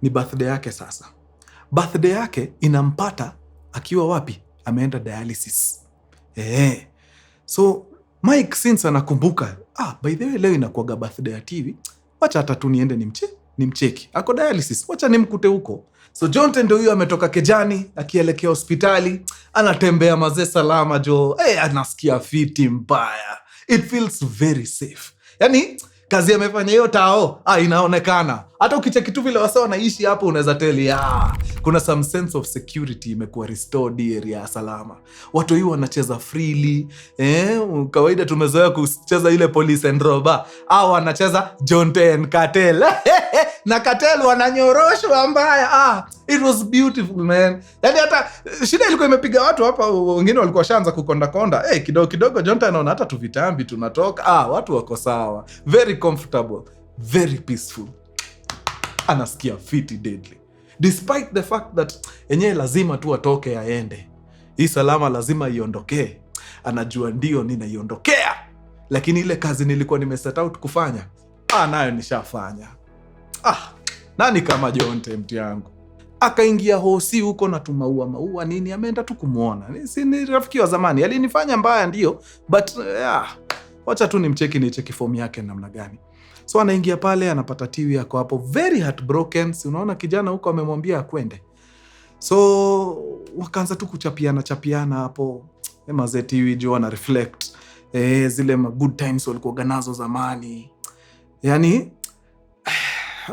Ni birthday yake sasa. Birthday yake inampata akiwa wapi? Ameenda dialysis. So Mike since anakumbuka, by the way leo inakuaga birthday ya TV, wacha hata tu niende nimcheki. Ako dialysis, wacha nimkute huko. So Jonte ndio huyo ametoka kejani akielekea hospitali, anatembea mazee Salama anasikia fiti mbaya. It feels very safe. Yani kazi amefanya hiyo tao, inaonekana. Hata ukicheki tu vile wasa wanaishi hapo unaweza tell kuna some sense of security imekuwa restored area ya Salama. Watu hiyo wanacheza freely. Kawaida tumezoea kucheza ile police and robber. Wanacheza Jonte and Cartel. Na Cartel wananyoroshwa mbaya. It was beautiful, man. Yani hata shida ilikuwa imepiga watu hapa, wengine walikuwa shaanza kukonda. Kidogo Jonte anaona hata tuvitambi tunatoka. Watu wako sawa. Very comfortable, very peaceful. Anasikia fiti deadly. Despite the fact that enyewe lazima tu atoke aende. Hii Salama lazima iondokee. Anajua ndio ninaiondokea. Lakini ile kazi nilikuwa nimeset out kufanya, nayo nishafanya. Nani kama Jonte mti yangu? Akaingia hosi huko na tumaua nini, ameenda tu kumuona. Si ni rafiki wa zamani. Alinifanya mbaya ndio, but wacha tu nicheki form yake namna gani. So anaingia pale, anapata Tiwi yako hapo very heartbroken. Si unaona kijana huko amemwambia akwende. So wakaanza tu kuchapiana hapo. Mazee Tiwi jo ana reflect zile good times walikuwa nazo zamani. Yani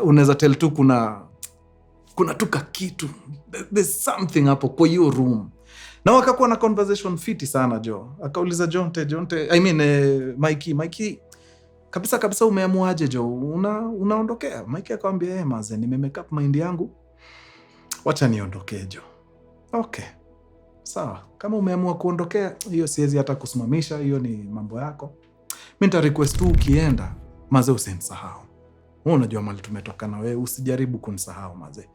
unaweza tell tu kuna tuka kitu. There's something hapo kwa hiyo room. Na wakakuwa na conversation fiti sana Akauliza Jonte, Mikey, kabisa umeamuaje unaondokea? Mikey akamwambia maze, nimemake up mind yangu, wacha niondokee Okay, sawa. Kama umeamua kuondokea, hiyo siwezi hata kusimamisha, hiyo ni mambo yako. Mimi nita request tu ukienda, maze usinisahau. Unajua mali tumetoka na wewe, usijaribu kunisahau maze.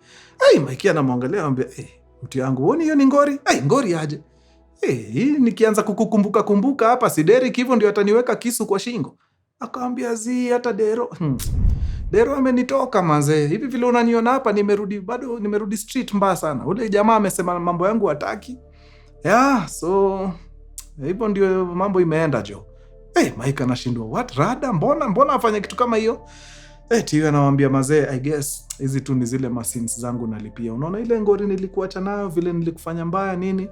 Mikey anamwangalia anambia, mtu yangu, uone hiyo ni ngori? Ngori aje? Hii nikianza kukumbuka hapa si Derek hivyo ndio ataniweka kisu kwa shingo. Akamwambia hata Dero amenitoka maze. Hivi vile unaniona hapa nimerudi street mbaya sana. Ule jamaa amesema mambo yangu hataki. So hivyo ndio mambo imeenda Mike anashindwa, what rada? Mbona afanye kitu kama hiyo? Tiwi anamwambia maze, I guess hizi tu ni zile masins zangu nalipia. Unaona ile ngori nilikuacha nayo, vile nilikufanya mbaya nini?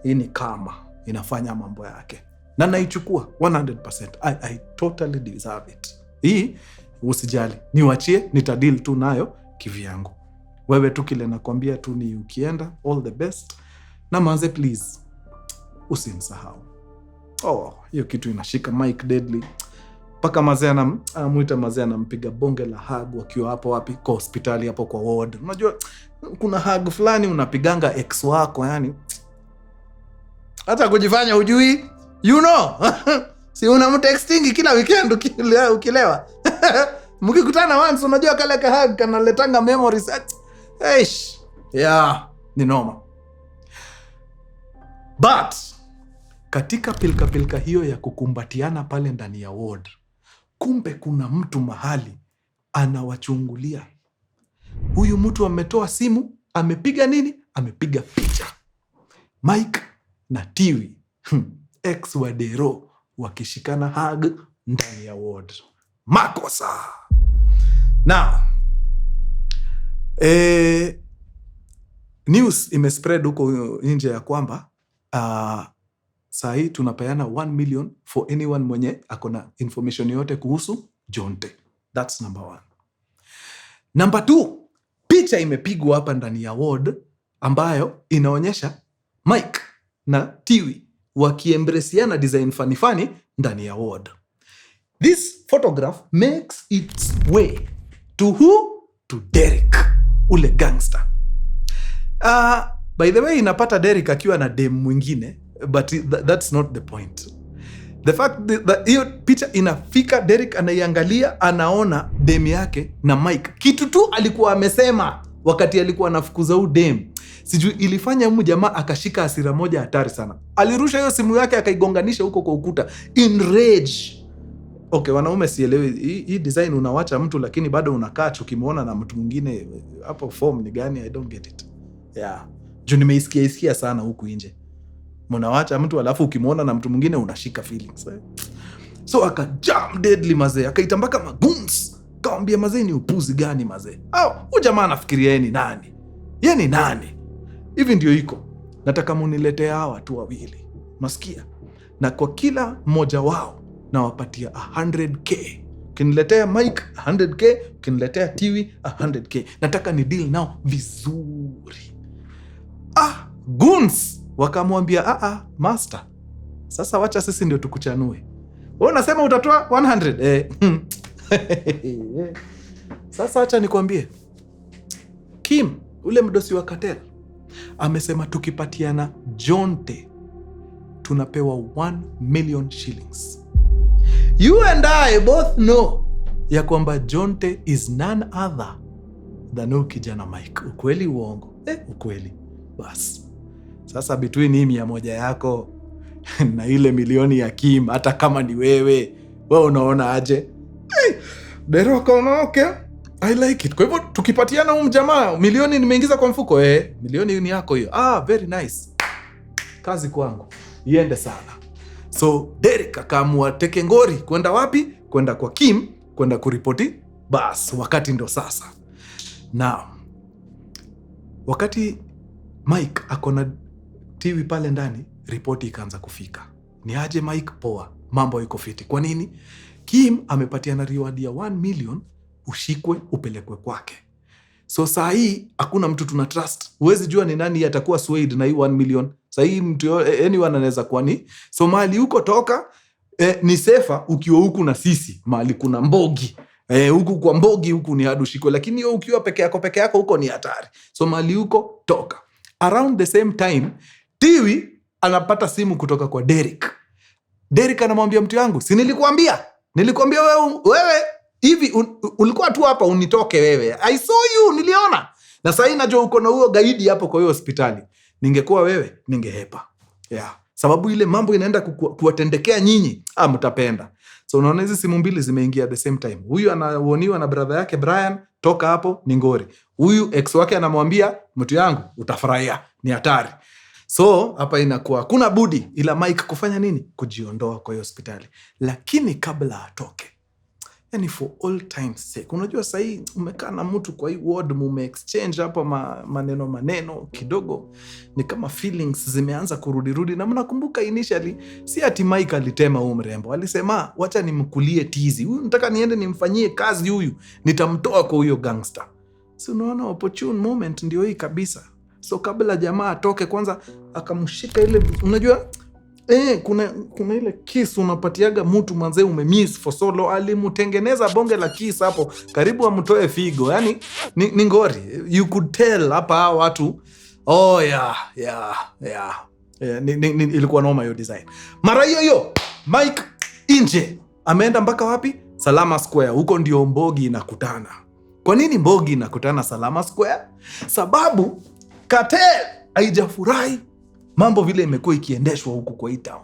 Hii ni kama inafanya mambo yake. Na naichukua 100%. I totally deserve it. Hii usijali, niwachie, nitadeal tu nayo kivyangu. Wewe tu kile nakwambia tu ni ukienda, all the best. Na maze please, usinisahau. Hiyo kitu inashika Mike deadly. Paka mazee anamuita mazee, anampiga bonge la hug wakiwa hapo wapi? Kwa hospitali hapo kwa ward. Unajua kuna hug fulani unapiganga ex wako yani. Hata kujifanya hujui, si unamtexting kila weekend ukilewa. Mkikutana once unajua kale ka hug kanaletanga memories. Ni noma. But katika pilka hiyo ya kukumbatiana pale ndani ya ward, kumbe kuna mtu mahali anawachungulia. Huyu mtu ametoa simu, amepiga nini? Amepiga picha. Mike na Tiwi, ex wa Dero, wakishikana hug ndani ya ward. Makosa. Na news imespread huko nje ya kwamba saa hii tunapeana 1 million for anyone mwenye akona information yote kuhusu Jonte. That's number 1. Number 2, picha imepigwa hapa ndani ya ward ambayo inaonyesha Mike na Tiwi wakiembraceana design funny ndani ya ward. This photograph makes its way to who? To Derek, ule gangster. By the way, inapata Derek akiwa na dem mwingine, but that's not the point. The fact that hiyo picha inafika, Derek anaiangalia, anaona dem yake na Mike. Kitu tu alikuwa amesema wakati alikuwa anafukuza huyu dem. Sijui ilifanya huyu jamaa akashika hasira moja hatari sana. Alirusha hiyo simu yake akaigonganisha huko kwa ukuta in rage. Okay, wanaume sielewi hii design, unawacha mtu lakini bado unakaa ukimwona na mtu mwingine. Hapo form ni gani? I don't get it. Yeah. Juu nimeisikia sana huku nje. Mnawacha mtu alafu ukimwona na mtu mwingine unashika feelings. So akajam deadly mazee, akaita mpaka magoons. Kaambia mazee, ni upuzi gani mazee? Huyu jamaa anafikiria yeye ni nani? Yeye ni nani? Hivi ndio iko. Nataka muniletea hawa watu wawili. Masikia? Na kwa kila mmoja wao nawapatia 100k. Ukiniletea Mike 100k, ukiniletea Tiwi 100k. Nataka ni deal nao vizuri. Goons wakamwambia master, sasa wacha sisi ndio tukuchanue. Wewe unasema utatoa 100? Sasa acha nikwambie. Kim, ule mdosi wa Cartel, amesema tukipatiana Jonte tunapewa 1 million shillings. You and I both know ya kwamba Jonte is none other than kijana Mike. Ukweli uongo? Ukweli. Bas. Sasa between hii 100 yako na ile milioni ya Kim, hata kama ni wewe unaona aje? Dero kama okay, I like it. Kwa hivyo tukipatiana huyu jamaa milioni nimeingiza kwa mfuko, milioni ni yako hiyo. Very nice. Kazi kwangu iende sana. So Derek akaamua teke ngori kwenda wapi? Kwenda kwa Kim, kwenda kuripoti. Bas, wakati ndo sasa. Now, wakati Mike akona Tiwi pale ndani, ripoti ikaanza kufika. Ni aje Mike? Poa, mambo iko fiti. Kwa nini? Kim amepatiana reward ya 1 million, ushikwe upelekwe kwake. So saa hii hakuna mtu tuna trust. Huwezi jua ni nani atakuwa swayed na hii 1 million. Saa hii mtu anyone anaweza kuwa ni. So mahali huko toka ni safer ukiwa huku na sisi. Mahali kuna mbogi. Huku kwa mbogi huku ni hadu shikwe, lakini ukiwa peke yako huko ni hatari. So mahali huko toka. Around the same time, Tiwi anapata simu kutoka kwa Derek. Derek anamwambia mtu yangu, si nilikuambia wewe hivi ulikuwa tu hapa unitoke wewe. I saw you, niliona. Na sasa najua uko na huo gaidi hapo kwa hiyo hospitali. Ningekuwa wewe, ningehepa. Yeah. Sababu ile mambo inaenda kuwatendekea nyinyi, mtapenda. So unaona hizi simu mbili zimeingia at the same time. Huyu anaoniwa na brother yake Brian, toka hapo ni ngori. Huyu ex wake anamwambia mtu yangu utafurahia, ni hatari. So hapa inakuwa kuna budi ila Mike kufanya nini? Kujiondoa kwa hiyo hospitali. Lakini kabla atoke, yani for all time's sake, unajua sahii umekaa na mtu kwa hii ward, mume exchange hapa maneno kidogo, ni kama feelings zimeanza kurudi. Na mnakumbuka initially si ati Mike alitema huyu mrembo, alisema wacha nimkulie tizi huyu, nataka niende nimfanyie kazi huyu, nitamtoa kwa huyo gangster. So unaona opportune moment ndio hii kabisa. So kabla jamaa atoke, kwanza akamshika ile, unajua kuna ile kiss unapatiaga mtu manze umemiss for so long. Alimutengeneza bonge la kiss hapo karibu amtoe figo. Yani ni ngori. You could tell hapa watu ilikuwa noma hiyo design. Mara hiyo Mike nje ameenda mpaka wapi? Salama Square. Huko ndio mbogi inakutana. Kwa nini mbogi inakutana Salama Square? Sababu Cartel haijafurahi mambo vile imekuwa ikiendeshwa huku kwa hii town.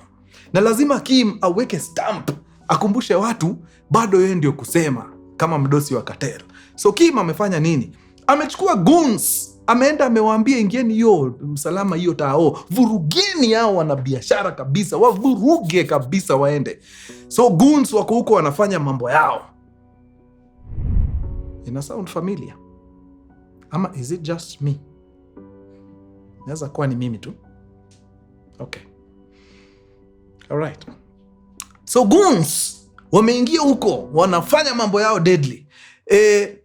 Na lazima Kim aweke stamp, akumbushe watu bado yeye ndio kusema kama mdosi wa Cartel. So Kim amefanya nini? Amechukua goons, ameenda amewaambia ingieni hiyo Salama hiyo tao, vurugeni hao wana biashara kabisa, wavuruge kabisa waende. So goons wako huko wanafanya mambo yao. Ina sound familiar? Ama is it just me? Naweza kuwa ni mimi tu. Okay. Alright. So goons wameingia huko, wanafanya mambo yao deadly.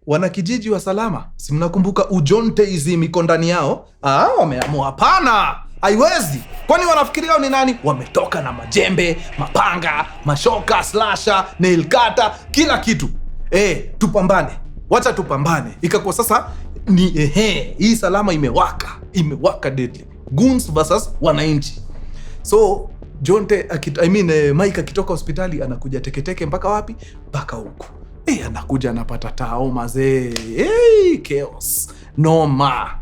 Wanakijiji wa Salama, si mnakumbuka Jonte hizi miko ndani yao? Wameamua hapana, haiwezi. Kwani wanafikiria ni nani? Wametoka na majembe, mapanga, mashoka, slasher, nail cutter, kila kitu. Tupambane. Wacha tupambane. Ikakuwa sasa ni hii Salama imewaka deadly. Goons versus wananchi. So Jonte Mike akitoka hospitali anakuja teketeke mpaka wapi? Mpaka huku. anakuja anapata tao mazee. Chaos noma.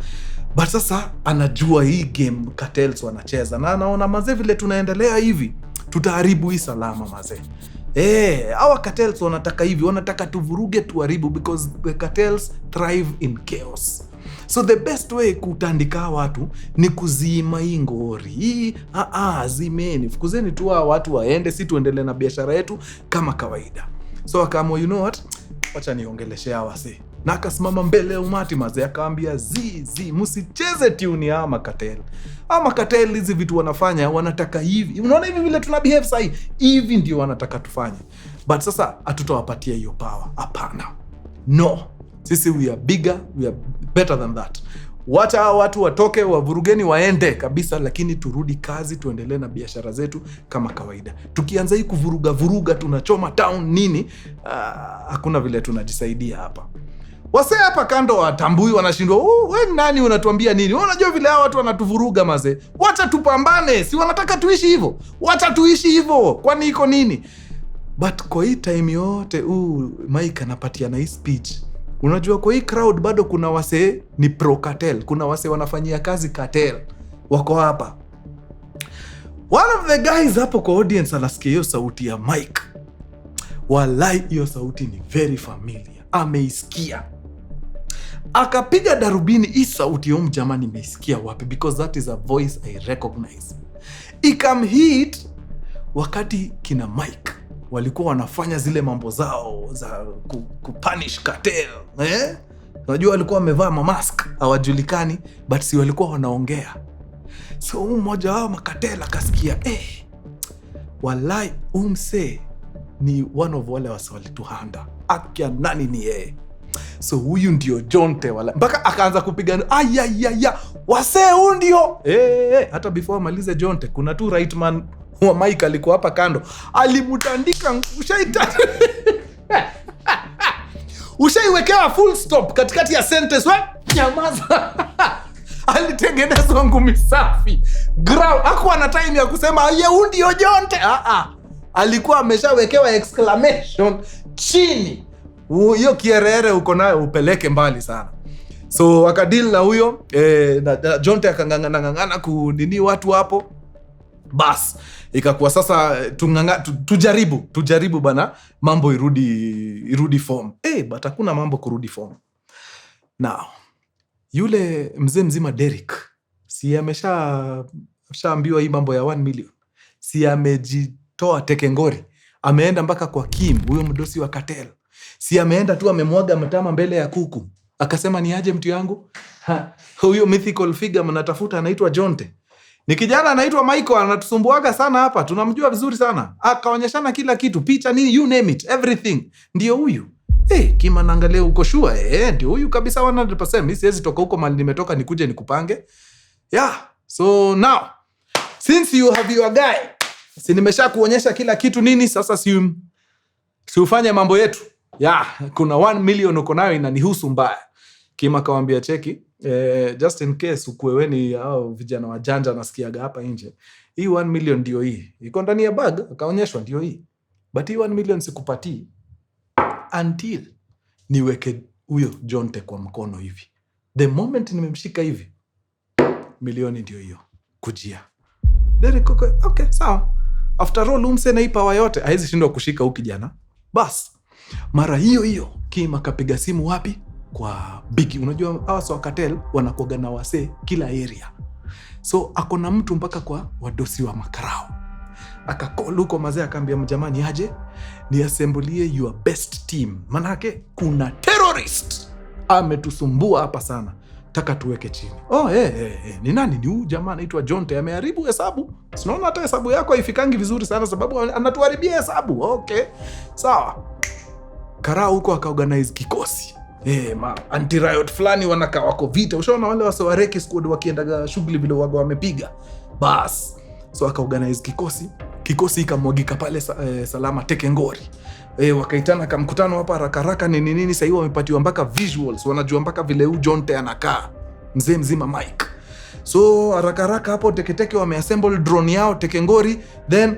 But sasa anajua hii game cartels wanacheza, na anaona mazee vile tunaendelea hivi tutaharibu hii Salama mazee. Hawa cartels wanataka hivi, wanataka tuvuruge, tuharibu, because the cartels thrive in chaos. So the best way kutandika watu ni kuzima hii ngori. Zimeni, fukuzeni tu watu waende, si tuendelee na biashara yetu kama kawaida. So akaamua, you know what, wacha niongeleshea wase. Na akasimama mbele ya umati mazee, akaambia msicheze tune ya cartel. Cartel hizi vitu wanafanya, wanataka hivi. Unaona hivi vile tuna behave sahi, hivi ndio wanataka tufanye. But sasa hatutawapatia hiyo power. Hapana. No. Sisi we are bigger, we are better than that. Wacha watu watoke, wavurugeni waende kabisa, lakini turudi kazi, tuendelee na biashara zetu kama kawaida. Tukianza hii kuvuruga tunachoma town nini, hakuna vile tunajisaidia hapa. Wase hapa kando watambui, wanashindwa, wewe nani unatuambia nini? Wewe unajua vile hao watu wanatuvuruga mazee. Wacha tupambane, si wanataka tuishi hivyo. Wacha tuishi hivyo. Kwani iko nini? But kwa hii time yote Mike anapatia na hii speech. Unajua kwa hii crowd bado kuna wase ni pro cartel, kuna wase wanafanyia kazi cartel wako hapa. One of the guys hapo kwa audience anasikia hiyo sauti ya Mike. Wallahi hiyo sauti ni very familiar. Ameisikia. Akapiga darubini, hii sauti ya jamani nimeisikia wapi, because that is a voice I recognize. Hit wakati kina Mike walikuwa wanafanya zile mambo zao za kupunish cartel. Unajua walikuwa wamevaa mamask, hawajulikani, but si walikuwa wanaongea. So mmoja wao makartel akasikia, wallahi umse ni one of wale wasalituhanda. Akia nani ni yeye? So huyu ndio Jonte wala. Mpaka akaanza kupigana. Wase ndio. Hata before malize Jonte, kuna tu right man wa Mike alikuwa hapa kando. Alimutandika ushaiwekewa full stop katikati ya sentence. Nyamaza. Alitengenezwa ngumi safi. Hakuwa na time ya kusema ndio Jonte. Alikuwa ameshawekewa exclamation chini. Hiyo kierere uko nayo upeleke mbali sana. So wakadili na huyo na Jonte akangangana kunini watu hapo. Bas ikakuwa sasa tujaribu bana mambo irudi form. But hakuna mambo kurudi form. Now yule mzee mzima Derek si ameshaambiwa hii mambo ya 1 million. Si amejitoa tekengori. Ameenda mpaka kwa Kim, huyo mdosi wa cartel. Si ameenda tu amemwaga mtama mbele ya kuku. Akasema ni aje mtu yangu? Huyo mythical figure mnatafuta anaitwa Jonte. Ni kijana anaitwa Michael, anatusumbuaga sana hapa. Tunamjua vizuri sana. Akaonyeshana kila kitu, picha nini, you name it, everything. Ndio huyu. Kima naangalia uko sure? Ndio huyu kabisa 100%. Mimi siwezi toka huko mali nimetoka nikuje nikupange. So now since you have your guy, si nimesha kuonyesha kila kitu nini, sasa si ufanye mambo yetu. Kuna 1 million uko nayo inanihusu mbaya. Kima kawaambia cheki, just in case ukueweni au vijana wajanja nasikiaga hapa nje. Hii 1 million ndio hii. Iko ndani ya bag, akaonyeshwa ndio hii. But hii 1 million sikupatii until niweke huyo Jonte kwa mkono hivi. The moment nimemshika hivi, milioni ndio hiyo kujia. Derek okay, sawa. After all umse na hii power yote, haizi shindwa kushika huyu kijana. Bas. Mara hiyo Kima kapiga simu wapi? Kwa Biggie. Unajua hawa wa cartel wanakuaga na wase kila area. So akona mtu mpaka kwa wadosi wa makarao. Akakol huko mazee akaambia mjamani aje ni assemble your best team. Manake kuna terrorist ametusumbua hapa sana. Taka tuweke chini. Ni nani? Ni huyu jamaa anaitwa Jonte, ameharibu hesabu. Sinaona hata hesabu yako haifikangi vizuri sana sababu anatuharibia hesabu. Okay. Sawa. Karao huko akaorganize kikosi. Anti-riot fulani wanakaa wako vita. Ushaona wale wasawareki squad wakiendaga shughuli vile wago wamepiga. Bas. So akaorganize kikosi. Kikosi ikamwagika pale Salama tekengori. Wakaitana kama mkutano hapa haraka nini sasa hiyo wamepatiwa mpaka visuals, wanajua mpaka vile huyu Jonte anakaa. Mzee mzima Mike. So haraka hapo teketeke wameassemble drone yao tekengori, then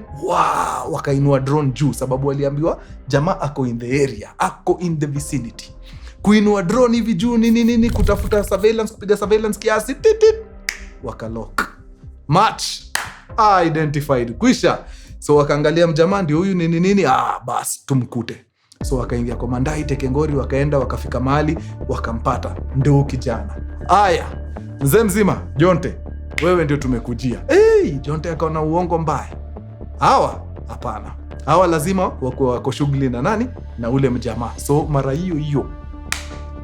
wakainua drone juu sababu waliambiwa jamaa ako in the area, ako in the vicinity. Kuinua drone hivi juu nini kutafuta surveillance, kupiga surveillance kiasi, wakalock. Match identified, kwisha. So wakaangalia mjamaa ndio huyu nini, bas tumkute. So wakaingia kwa mandai tekengori, wakaenda wakafika mahali wakampata, ndio kijana. Aya, mzee mzima Jonte, wewe ndio tumekujia. Jonte akaona uongo mbaya. Hapana. Hawa lazima wako shughuli na nani? Na ule mjamaa. So mara hiyo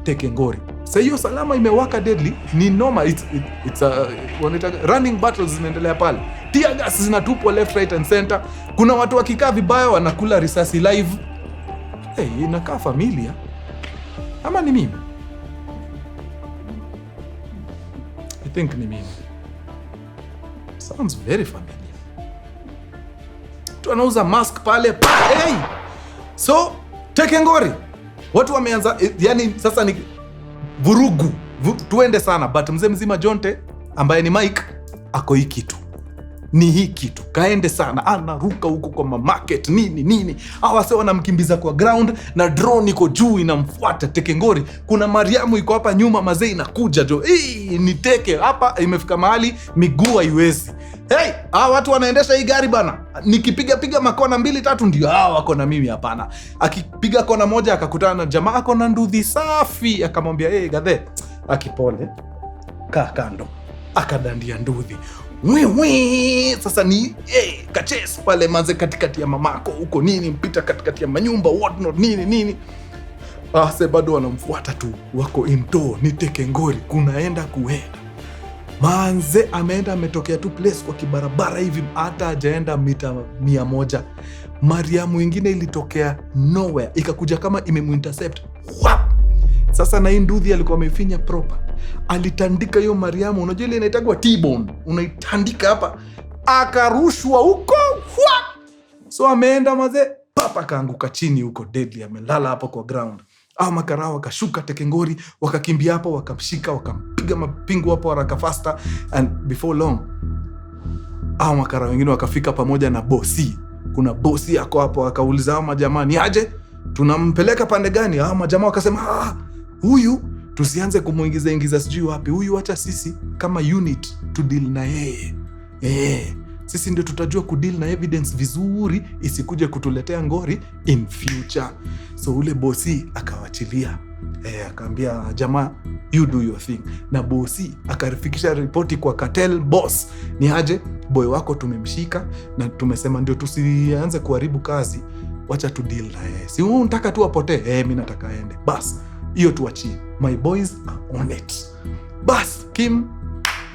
tekengori. Sasa hiyo Salama imewaka deadly, ni normal, it's a running battles zinaendelea pale. Tear gas zinatupwa left right and center. Kuna watu wakikaa vibaya wanakula risasi live. Inakaa familia. Ama ni mimi? I think ni mimi. Sounds very familiar. Tu anauza mask pale. So tekengori watu wameanza, yani sasa ni vurugu. Tuende sana, but mzee mzima Jonte ambaye ni Mike ako hii kitu. Ni hii kitu. Kaende sana, anaruka huko kwa market nini. Hawa sasa wanamkimbiza kwa ground na drone iko juu inamfuata tekengori. Kuna Mariamu iko hapa nyuma mazee inakuja jo. Ni teke hapa imefika mahali miguu haiwezi. Watu wanaendesha hii gari bana. Nikipiga makona 2-3 ndio wako na mimi hapana. Akipiga kona moja akakutana na jamaa ako na nduthi safi, akamwambia gadhe, akipole kaa kando. Akadandia nduthi. Sasa ni kachesi pale manze katikati ya mamako huko nini, mpita katikati ya manyumba what not nini. Sasa bado wanamfuata tu, wako into ni tekengori kuenda manze. Ametokea tu place kwa kibarabara hivi, hata hajaenda mita 100. Mariamu mwingine ilitokea nowhere ikakuja kama imemuintercept. Sasa na nduthi alikuwa amefinya proper, alitandika hiyo Mariamu, unajua ile inaitagwa T-bone, unaitandika hapa, akarushwa huko. So ameenda maze papa kaanguka chini huko deadly, amelala hapo kwa ground. Makarao wakashuka tekengori, wakakimbia hapo, wakamshika, wakampiga mapingu hapo haraka faster, and before long makarao wengine wakafika pamoja na bosi. Kuna bosi yako hapo, wakauliza majamani aje, tunampeleka pande gani? Majamaa wakasema huyu tusianze kumuingiza sijui wapi, huyu acha sisi kama unit to deal na yeye. Sisi ndio tutajua kudeal na evidence vizuri, isikuje kutuletea ngori in future. So ule bosi akawachilia. Akaambia jamaa, you do your thing. Na bosi akarifikisha ripoti kwa Cartel boss, ni aje boy wako tumemshika na tumesema ndio tusianze kuharibu kazi, wacha tu deal na yeye. Si unataka tu apotee? Mimi nataka aende. Bas, hiyo tuachie. My boys are on it. Bas, Kim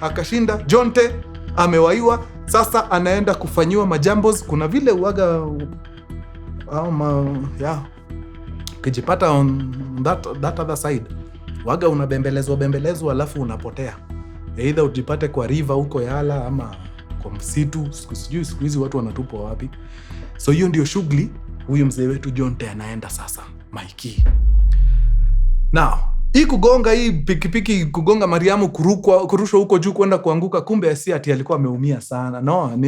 akashinda, Jonte amewaiwa. Sasa anaenda kufanyiwa majambos. Kuna vile uaga ukijipata on that other side, waga unabembelezwa alafu unapotea. Either ujipate kwa river huko Yala ama kwa msitu, sijui siku hizi watu wanatupwa wapi. So hiyo ndio shughuli huyu mzee wetu Jonte anaenda sasa Mikey. Now hii kugonga, hii pikipiki kugonga Mariamu, kurushwa huko juu kwenda kuanguka, kumbe si ati alikuwa ameumia sana. No,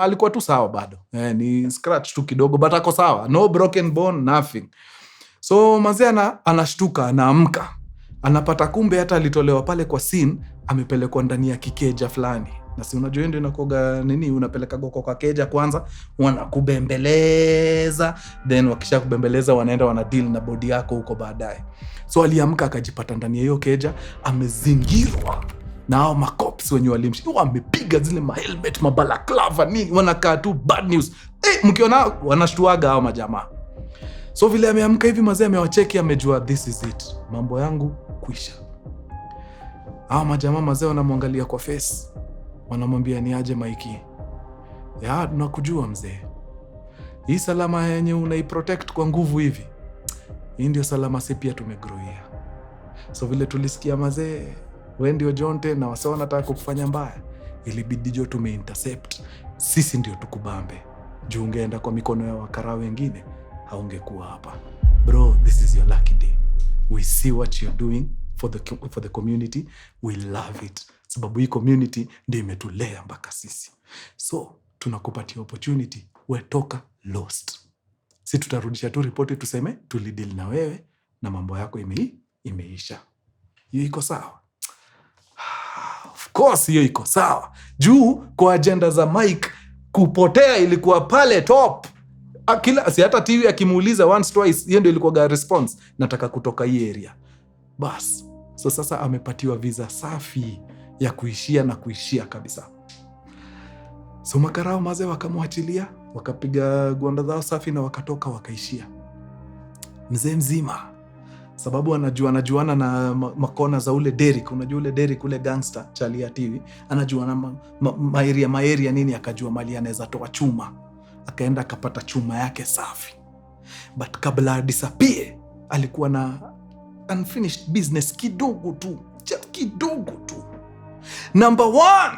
alikuwa tu sawa bado. Ni scratch tu kidogo, but ako sawa. No broken bone, nothing. So mazee anashtuka, anaamka. Anapata kumbe hata alitolewa pale kwa scene, amepelekwa ndani ya kikeja fulani. Na si unajua ndio inakoga nini, unapeleka goko kwa keja kwanza, wanakubembeleza, then wakisha kubembeleza wanaenda wana deal na body yako huko baadaye. So aliamka akajipata ndani ya hiyo keja, amezingirwa na hao makops wenye walimshi. Wamepiga zile mahelmet, mabalaklava nini, wanakaa tu bad news. Mkiona wanashtuaga hao majamaa. So vile ameamka hivi mazee amewacheki, amejua this is it, mambo yangu kuisha. Hao majamaa mazee wanamwangalia kwa face, wanamwambia ni aje Mikey? Tunakujua mzee. Hii Salama yenye unaiprotect kwa nguvu hivi, hii ndio Salama si pia tumegrowia. So vile tulisikia mazee wewe ndio Jonte na wase wanataka kukufanya mbaya, ilibidi jo tumeintercept. Sisi ndio tukubambe. Juu ungeenda kwa mikono ya wakara wengine, haungekuwa hapa. Bro, this is your lucky day. We see what you're doing for the community. We love it. Sababu hii community ndio imetulea mpaka sisi. So, tunakupatia opportunity. We toka lost. Si tutarudisha tu ripoti tuseme tulideal na wewe na mambo yako imeisha. Hiyo iko sawa? Of course hiyo iko sawa. Juu kwa agenda za Mike kupotea ilikuwa pale top. Si hata TV akimuuliza once twice, hiyo ndio ilikuwa response, nataka kutoka hii area. Bas. So sasa amepatiwa visa safi ya kuishia kabisa. So makarao maze wakamwachilia, wakapiga gwanda zao safi na wakatoka wakaishia. Mzee mzima. Sababu anajuana na makona za ule Derek. Unajua ule Derek ule gangster Charlie ya TV. Anajuana maeria nini, akajua mali anaweza toa chuma. Akaenda akapata chuma yake safi. But kabla disappear, alikuwa na unfinished business kidogo tu. Kidogo tu. Number 1.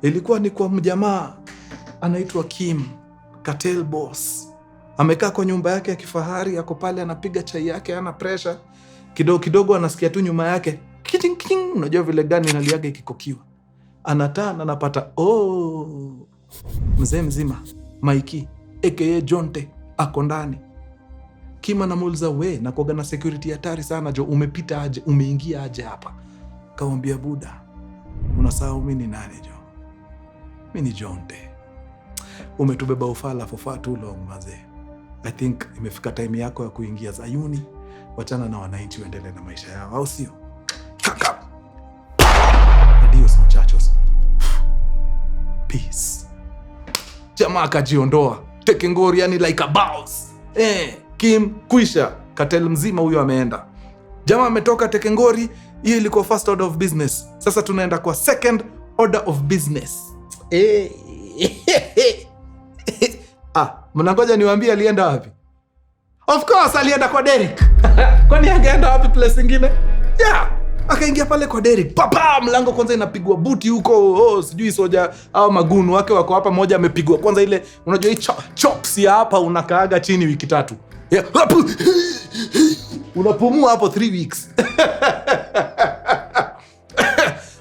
Ilikuwa ni kwa mjamaa anaitwa Kim, Cartel boss. Amekaa kwa nyumba yake ya kifahari, ako pale anapiga chai yake, ana pressure. Kidogo anasikia tu nyuma yake kiting kiting, unajua vile gani inaliaga ikikokiwa. Anatana anapata mzee mzima Mikey aka Jonte ako ndani. Kim anamuuliza, we na kuoga na security hatari sana jo, umepita aje, umeingia aje hapa? Kamwambia, buda, unasahau mimi ni nani jo? Mimi ni Jonte. Umetubeba ufala for far too long mazee. I think imefika time yako ya kuingia Zayuni. Wachana na wananchi waendelee na maisha yao, au sio? Kaka. Adios muchachos. Peace. Jamaa akajiondoa. Taking ngori yani like a boss. Kim kuisha. Cartel mzima huyo ameenda. Jamaa ametoka taking ngori, hiyo ilikuwa first order of business. Sasa tunaenda kwa second order of business. Mnangoja niwaambie alienda wapi? Of course alienda kwa Derek. Kwani angeenda wapi place nyingine? Yeah, akaingia pale kwa Derek. Papa, mlango kwanza inapigwa buti huko. Sijui soja au magunu wake wako hapa, moja amepigwa. Kwanza ile unajua hii chops ya hapa unakaaga chini wiki 3. Yeah. Unapumua hapo 3 weeks.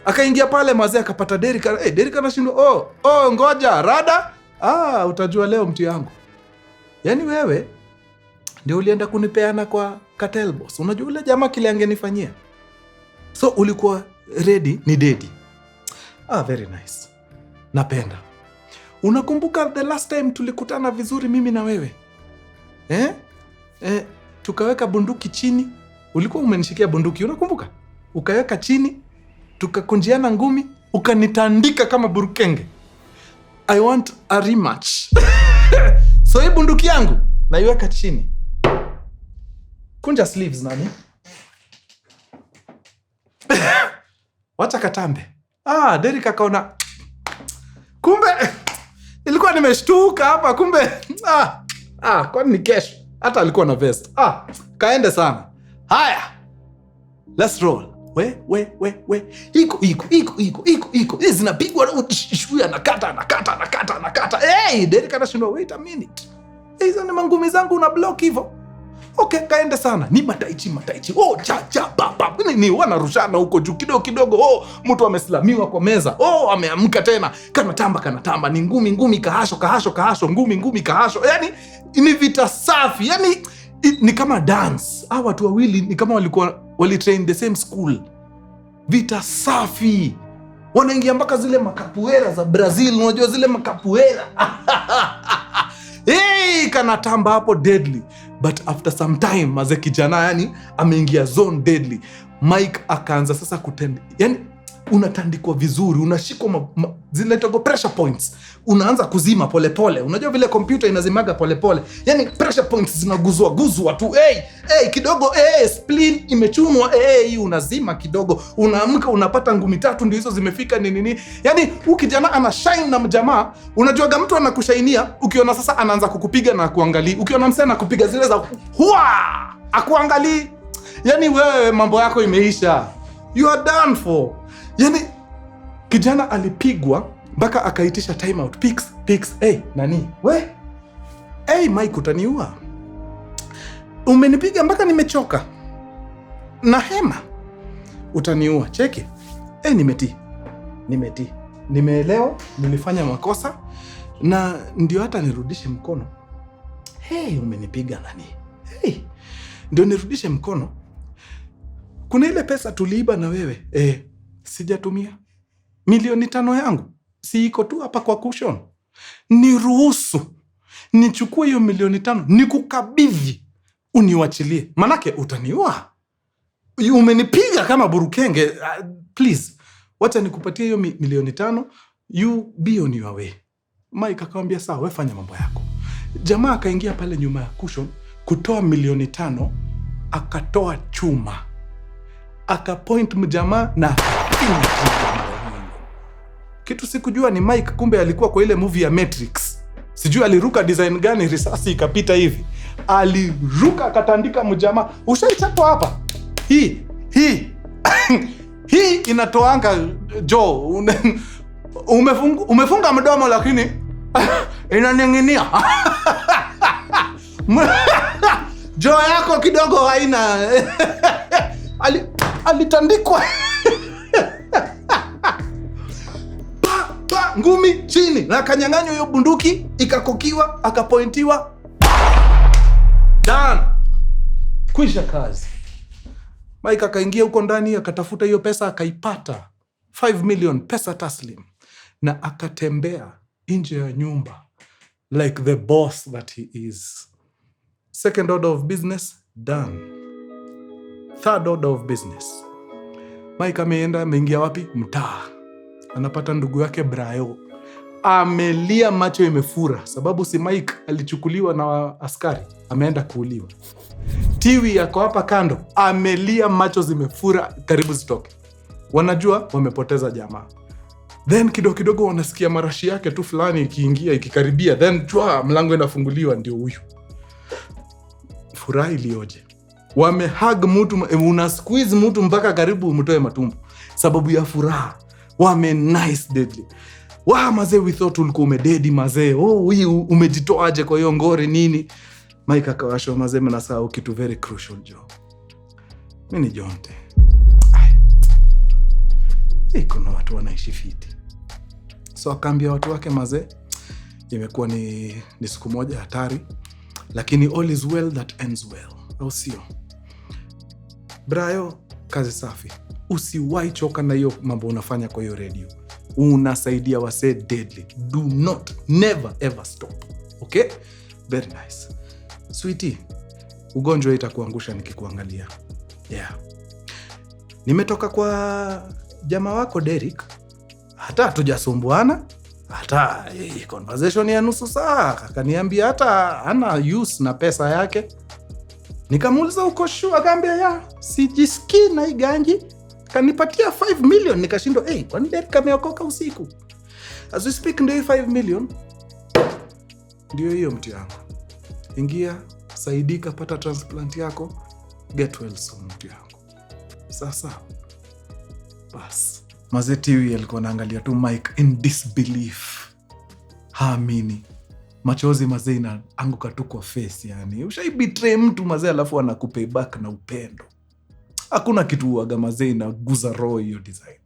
Akaingia pale mazee akapata Derek. Derek anashindwa. Ngoja, rada. Utajua leo mtu yangu. Yaani wewe ndio ulienda kunipeana kwa Cartel boss. Unajua ule jamaa kile angenifanyia. So ulikuwa ready ni dedi. Very nice. Napenda. Unakumbuka the last time tulikutana vizuri mimi na wewe? Tukaweka bunduki chini. Ulikuwa umenishikia bunduki, unakumbuka? Ukaweka chini, tukakunjiana ngumi, ukanitandika kama burukenge. I want a rematch. So hii bunduki yangu naiweka chini. Kunja sleeves nani? Wacha katambe. Derek akaona. Kumbe ilikuwa nimeshtuka hapa, kumbe kwani ni kesho. Hata alikuwa na vest. Kaende sana. Haya. Let's roll. We. Iko. Hizi zinapigwa shui anakata. Derek anashindwa, wait a minute. Hizo ni mangumi zangu una block hivyo. Okay, kaende sana. Ni mataichi. Papa. Ni wanarushana huko juu kidogo. Mtu ameslamiwa kwa meza. Ameamka tena. Kanatamba. Ni ngumi kahasho. Ngumi kahasho. Yaani ni vita safi. Yaani ni kama dance. Hawa watu wawili ni kama walitrain the same school. Vita safi. Wanaingia mpaka zile makapuera za Brazil. Unajua zile makapuera. Kanatamba hapo deadly. But after some time maze kijana yani ameingia zone deadly. Mike akaanza sasa kutend. Yani unatandikwa vizuri, unashikwa zile togo pressure points. Unaanza kuzima polepole. Unajua vile computer inazimaga polepole. Yani pressure points zinaguzwa tu. Kidogo spleen imechunwa. Unazima kidogo. Unaamka unapata ngumi 3 ndio hizo zimefika nini. Yani ukijana ana shine na mjamaa. Unajua mtu anakushainia, ukiona sasa anaanza kukupiga na kuangalia. Ukiona msana kupiga zile za akuangalia. Yani wewe mambo yako imeisha. You are done for. Yani kijana alipigwa mpaka akaitisha time out. Picks. Nani? We? Mike utaniua. Umenipiga mpaka nimechoka. na hema. Utaniua. Cheki. Nimetii. Nimeelewa, nilifanya makosa na ndio hata nirudishe mkono. Umenipiga nani? Ndio nirudishe mkono. Kuna ile pesa tuliiba na wewe. Sijatumia. 5,000,000 yangu. Si iko tu hapa kwa cushion. Niruhusu nichukue hiyo 5,000,000 nikukabidhi, uniwachilie. Manake utaniua. Umenipiga kama burukenge. Please, wacha nikupatie hiyo 5,000,000. You be on your way. Mike akamwambia sawa, wewe fanya mambo yako. Jamaa akaingia pale nyuma ya cushion kutoa 5,000,000, akatoa chuma. Akapoint mjamaa na kitu sikujua ni Mike, kumbe alikuwa kwa ile movie ya Matrix. Sijui aliruka design gani, risasi ikapita hivi. Aliruka akatandika mjamaa. Ushaichapwa hapa. Hii inatoanga jo. Umefunga mdomo lakini inaning'inia. Jo yako kidogo haina. Alitandikwa. Ngumi chini na akanyang'anywa hiyo bunduki, ikakokiwa, akapointiwa. Done. Kwisha kazi. Mike akaingia huko ndani, akatafuta hiyo pesa, akaipata. 5 million pesa taslim. Na akatembea nje ya nyumba like the boss that he is. Second order of business done. Third order of business. Mike ameingia wapi? Mtaa. Anapata ndugu yake Brayo. Amelia, macho imefura, sababu si Mike alichukuliwa na askari, ameenda kuuliwa. Tiwi yako hapa kando, amelia, macho zimefura, karibu zitoke. Wanajua wamepoteza jamaa. Then kidogo wanasikia marashi yake tu fulani ikiingia, ikikaribia, then mlango inafunguliwa, ndio huyu. Furaha ilioje. Wamehug mtu, una squeeze mtu mpaka karibu mtoe matumbo. Sababu ya furaha. Nice deadly. Mazee, we thought ulikuwa umededi mazee. Huyu umejitoa aje kwa hiyo ngori nini? Mike akawashwa mazee, mnasahau kitu very crucial jo. Mimi ni Jonte. Kuna watu wanaishi fiti. So akaambia watu wake mazee, imekuwa ni siku moja hatari, lakini all is well that ends well. Au sio? Brayo, kazi safi. Usiwahi choka na hiyo mambo unafanya kwa hiyo radio. Unasaidia wasee deadly. Do not, never ever stop. Okay? Very nice. Sweetie, ugonjwa itakuangusha nikikuangalia. Yeah. Nimetoka kwa jamaa wako Derek. Hata hatujasumbuana. Hata conversation ya nusu saa. Akaniambia hata hana use na pesa yake. Nikamuuliza uko sure? Akaambia sijisikii na iganji. Kanipatia 5 million. Nikashindwa, kwani Derek ameokoka usiku? As we speak, ndio 5 million. Ndio hiyo mtu yangu. Ingia, saidika, pata transplant yako. Get well soon mtu yangu. Sasa bas. Mazee Tiwi alikuwa anaangalia tu Mike in disbelief. Haamini. Machozi mazee inaanguka tu kwa face yani. Ushaibetray mtu mazee alafu anakupay back na upendo. Hakuna kitu huaga mazee inaguza roho hiyo design.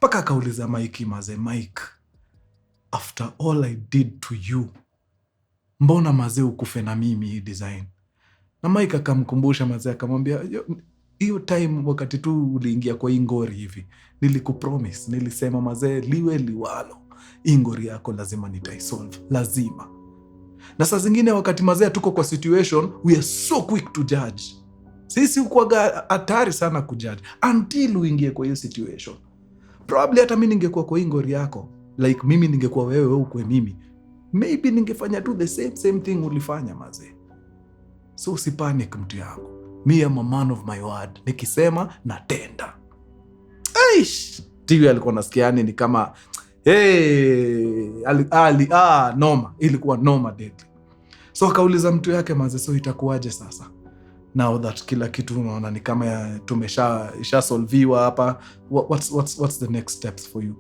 Paka akauliza Mike mazee, Mike, after all I did to you, mbona mazee ukufe na mimi hii design? Na Mike akamkumbusha mazee, akamwambia hiyo time wakati tu uliingia kwa ingori hivi, nilikupromise, nilisema mazee liwe liwalo, ingori yako lazima nitaisolve, lazima. Na saa zingine wakati mazee tuko kwa situation, we are so quick to judge. Sisi ukuwaga hatari sana kujudge until uingie kwa hiyo situation. Probably hata mimi ningekuwa kwa ingori yako, like mimi ningekuwa wewe ukwe mimi, maybe ningefanya tu the same thing ulifanya mazee. So usipanic mtu yangu. Me am a man of my word. Nikisema natenda. Tiwi alikuwa nasikiani ni kama noma. Ilikuwa noma deadly. So akauliza mtu yake mazee, so itakuwaje sasa? Now that kila kitu unaona ni kama tumesha solviwa hapa, what's the next steps for you?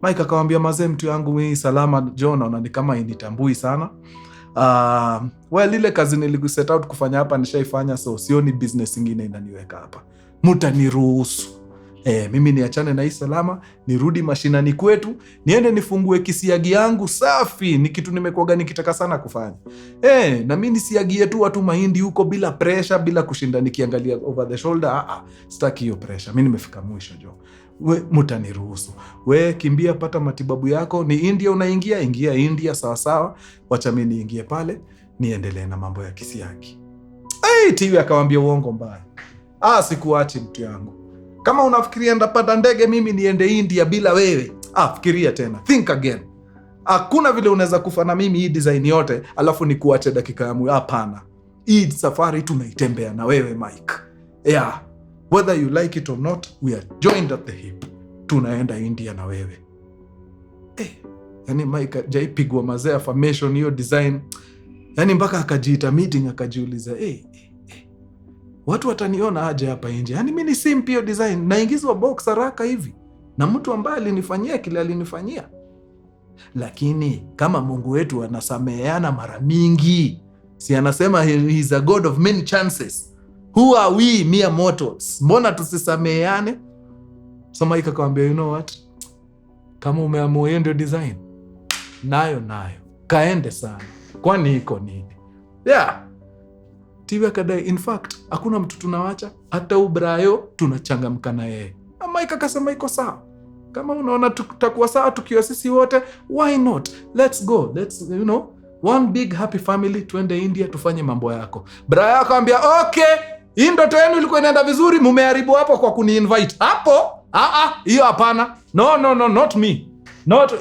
Mike akamwambia mazee, mtu yangu mimi Salama John, naona ni kama initambui sana. Well, ile kazi nilikuset out kufanya hapa nishaifanya, so sioni business ingine inaniweka hapa. Mutaniruhusu mimi niachane na hii Salama, nirudi mashinani kwetu, niende nifungue kisiagi yangu safi. Ni kitu nimekuaga nikitaka sana kufanya. Na mimi nisiagie tu watu mahindi huko bila pressure, bila kushinda nikiangalia over the shoulder. Sitaki hiyo pressure. Mimi nimefika mwisho jo. Mutaniruhusu. Kimbia, pata matibabu yako. Ni India unaingia, ingia India sawa. Wacha mimi niingie pale, niendelee na mambo ya kisiagi. TV akamwambia uongo mbaya. Sikuachi mtu yangu. Kama unafikiria ndapata ndege mimi niende India bila wewe, fikiria tena. Think again. Hakuna vile unaweza kufa na mimi hii design yote alafu nikuache dakika ya mwisho. Hapana. Hii safari tunaitembea na wewe Mike. Whether you like it or not, we are joined at the hip. Tunaenda India na wewe. Yani Mike jaipigwa mazee affirmation hiyo design. Yani mpaka akajiita meeting akajiuliza, watu wataniona aje hapa nje? Yani mimi ni simple design, naingizwa box haraka hivi na mtu ambaye alinifanyia kile alinifanyia. Lakini kama Mungu wetu anasameheana mara mingi, si anasema he is a God of many chances. Who are we mere mortals? Mbona tusisameheane? So Mike akamwambia, you know what? Kama umeamua hiyo ndio design, nayo kaende sana. Kwani iko nini? TV akadai, in fact, hakuna mtu tunawacha, hata Ubrayo tunachangamka na yeye. Mike akasema iko sawa. Kama unaona tutakuwa sawa tukiwa sisi wote, why not? Let's go. Let's, one big happy family, tuende India tufanye mambo yako. Brayo akamwambia, okay, hii ndoto yenu ilikuwa inaenda vizuri, mumeharibu hapo kwa kuni-invite. Hapo? Hiyo hapana. No, not me.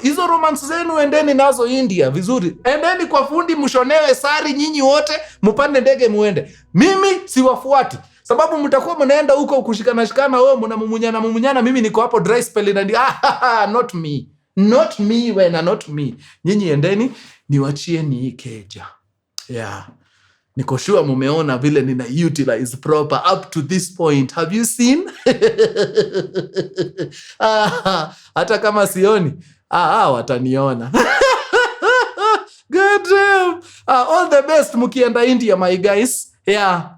Hizo romance zenu endeni nazo India vizuri. Endeni kwa fundi mshonewe sari nyinyi wote, mpande ndege muende. Mimi siwafuati. Sababu mtakuwa mnaenda huko kushikana wewe mnamumunyana, mimi niko hapo dry spell na not me. Not me wena, not me. Nyinyi endeni, niwachie ni keja. Niko sure mumeona vile nina utilize proper up to this point. Have you seen? Hata kama sioni, wataniona. God damn. All the best mukienda India my guys.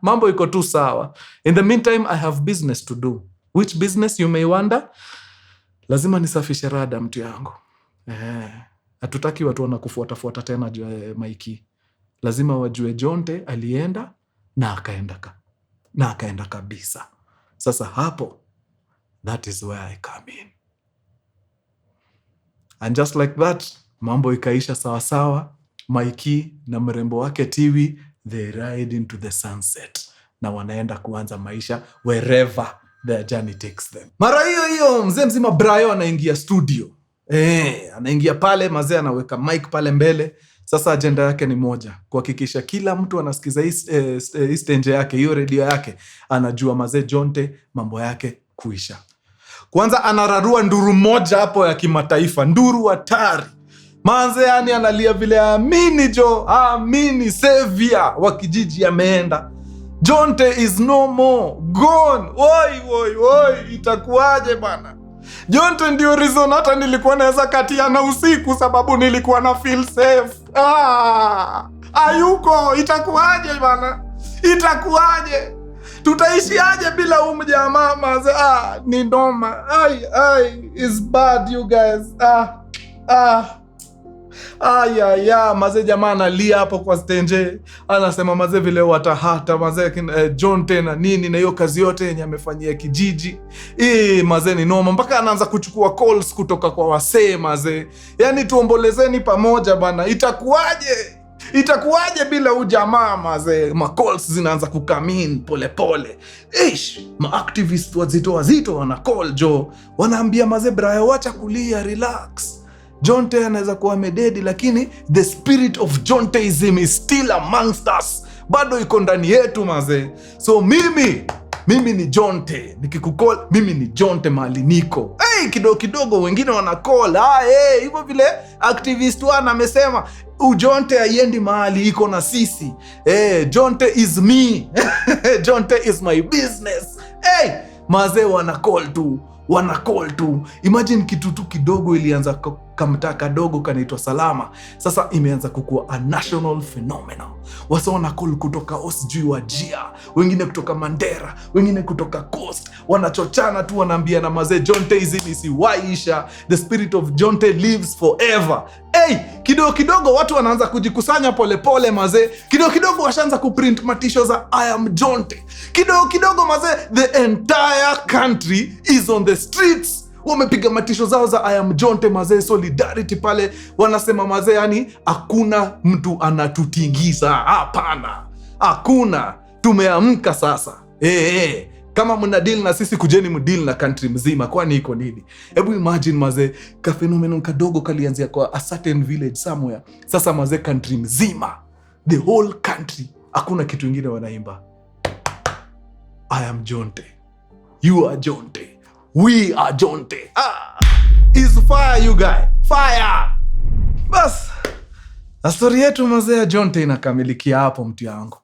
Mambo iko tu sawa. In the meantime, I have business to do. Which business you may wonder? Lazima nisafishe rada mtu yangu. Hatutaki watu wanakufuata tena Mikey. Lazima wajue Jonte alienda na akaenda kabisa. Sasa hapo, that is where I come in. And just like that, mambo ikaisha sawa. Mikey na mrembo wake TV, they ride into the sunset. Na wanaenda kuanza maisha wherever their journey takes them. Mara hiyo mzee mzima Brayo anaingia studio. Anaingia pale, mazee anaweka mic pale mbele. Sasa agenda yake ni moja, kuhakikisha kila mtu anasikiza hii stage yake, hiyo radio yake, anajua mazee Jonte mambo yake kuisha. Kwanza anararua nduru moja hapo ya kimataifa, nduru hatari. Manze yani analia vile amini savior wa kijiji ameenda. Jonte is no more, gone. Woi, itakuwaje bana? Jonte ndio reason hata nilikuwa naweza katiana usiku, sababu nilikuwa na feel safe. Ayuko, itakuwaje bana? Itakuwaje? Tutaishi aje bila mjamaa maze? Ni ndoma. Is bad you guys. Maze jamaa analia hapo kwa stage. Anasema maze vile watahata maze Jonte na nini na hiyo kazi yote yenye amefanyia kijiji. Maze ni noma, mpaka anaanza kuchukua calls kutoka kwa wasee maze. Yani tuombolezeni pamoja bana. Itakuwaje bila ujamaa maze? Ma calls zinaanza kukamin pole. Ma activists wazito wana call jo. Wanaambia maze Brayo wacha kulia, relax. Jonte anaweza kuwa mededi, lakini the spirit of Jonteism is still amongst us. Bado iko ndani yetu maze. So mimi ni Jonte. Nikikukol mimi ni Jonte mahali niko. Kidogo wengine wana call. Hivyo vile activist wana amesema Jonte haiendi mahali, iko na sisi. Jonte is me. Jonte is my business. Maze wana call tu. wana call tu. Imagine kitu tu kidogo ilianza kamtaa kadogo kanaitwa Salama. Sasa imeanza kukua a national phenomenon. Wasa wana call kutoka sijui Wajir, wengine kutoka Mandera, wengine kutoka Coast. Wanachochana tu wanaambiana mazee Jonte hizi ni siwaisha. The spirit of Jonte lives forever. Hey, kidogo kidogo watu wanaanza kujikusanya polepole mazee. Kidogo kidogo washaanza kuprint matisho za I am Jonte. Kidogo kidogo mazee, the entire country is on the streets. Wamepiga matisho zao za I am Jonte mazee, solidarity pale. Wanasema mazee, yani hakuna mtu anatutingisa. Hapana, hakuna. Tumeamka sasa. Kama mna deal na sisi, kujeni mdeal na country mzima. Kwani iko nini? Hebu imagine mazee, ka phenomenon kadogo kalianzia kwa a certain village somewhere. Sasa mazee, country mzima, the whole country, hakuna kitu ingine wanaimba. I am Jonte. You are Jonte. We are Jonte. Is fire you guy. Fire. Bas. Na story yetu mazee ya Jonte inakamilikia hapo mtu yangu.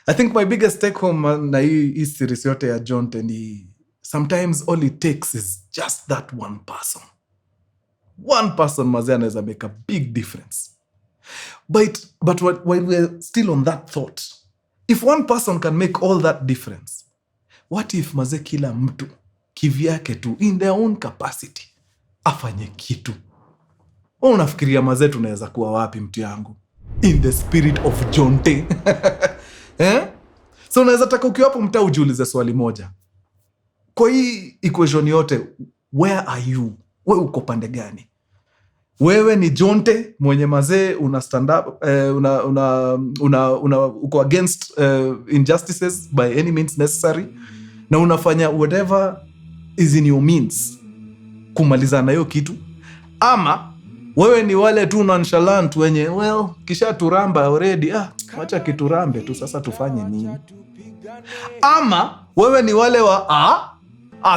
I think my biggest take home na hii series yote ya Jonte ni sometimes all it takes is just that one person. One person mazee anaweza make a big difference. But while we're still on that thought, if one person can make all that difference, what if mazee kila mtu kivyake tu in their own capacity afanye kitu? Unafikiria mazee tunaweza kuwa wapi mtu yangu? In the spirit of Jonte. So unaweza taka ukiwa hapo mtaa ujiulize swali moja. Kwa hii equation yote, where are you? Wewe uko pande gani? Wewe ni Jonte mwenye mazee una stand up, uko against injustices by any means necessary, na unafanya whatever is in your means kumaliza na hiyo kitu? Ama wewe ni wale tu nonchalant wenye kisha turamba already, wacha kiturambe tu, sasa tufanye nini? Ama wewe ni wale wa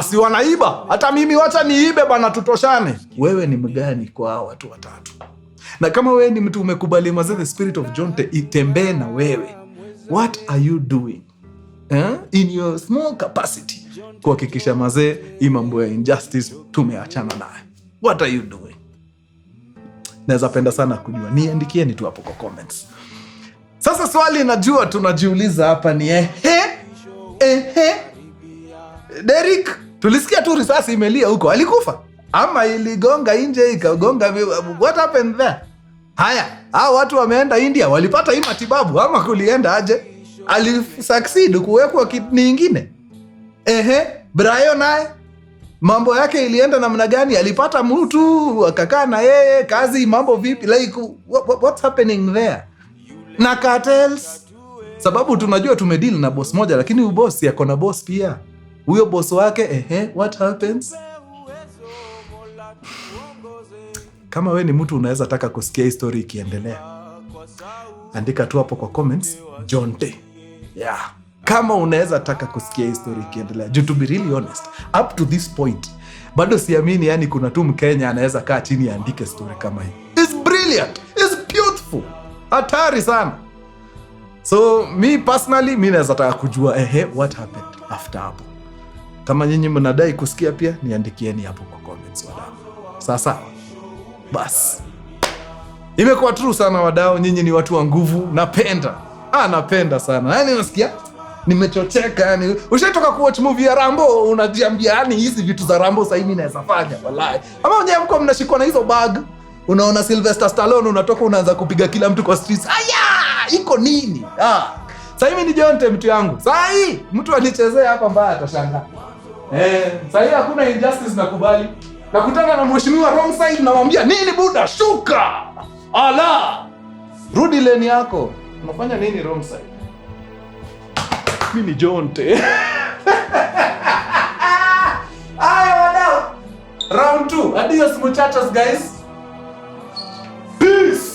si wanaiba, hata mimi wacha niibe bana, tutoshane. Wewe ni mgani kwa hao watu watatu? Na kama wewe ni mtu umekubali mazee the spirit of Jonte itembee na wewe, what are you doing in your small capacity kuhakikisha mazee hii mambo ya injustice tumeachana nayo? What are you doing? Naweza penda sana kujua. Niandikieni tu hapo kwa comments. Sasa swali najua tunajiuliza hapa ni Derek, tulisikia tu risasi imelia huko. Alikufa? Ama iligonga nje ikagonga? What happened there? Haya, hao watu wameenda India, walipata hii matibabu ama kulienda aje? Alisucceed kuwekwa kidney nyingine? Brian naye mambo yake ilienda namna gani? Alipata mtu akakaa na yeye kazi, mambo vipi? Like what's happening there? Na Cartels, sababu tunajua tumedeal na boss moja, lakini huyo boss yako na boss pia. Huyo boss wake what happens? Kama we ni mtu unaweza taka kusikia hii story ikiendelea, andika tu hapo kwa comments Jonte. Yeah. Kama unaweza taka kusikia hii story ikiendelea. To be really honest, up to this point bado siamini yani kuna tu Mkenya anaweza kaa chini aandike story kama hii. It's brilliant. It's beautiful. Hatari sana. So me personally, mimi naweza taka kujua what happened after hapo. Kama nyinyi mnadai kusikia pia, niandikieni hapo kwa comments wadau. Sasa bas, imekuwa true sana wadau, nyinyi ni watu wa nguvu. Napenda napenda sana. Yani unasikia nimechocheka yani. Ushatoka kuwatch movie ya Rambo, unajiambia yani hizi vitu za Rambo sasa hivi naweza fanya wallahi. Ama wenyewe mko mnashikwa na hizo bag, unaona Sylvester Stallone unatoka unaanza kupiga kila mtu kwa streets. Iko nini? Sasa hivi ni Jonte mtu yangu. Sasa hii mtu alichezea hapa mbaya atashangaa. Sasa hii hakuna injustice nakubali. Nakutana na mheshimiwa wrong side, namwambia nini buda, shuka. Ala. Rudi lane yako. Unafanya nini wrong side? Mimi ni Jonte. Aya wadau. Round 2. Adios muchachos guys. Peace.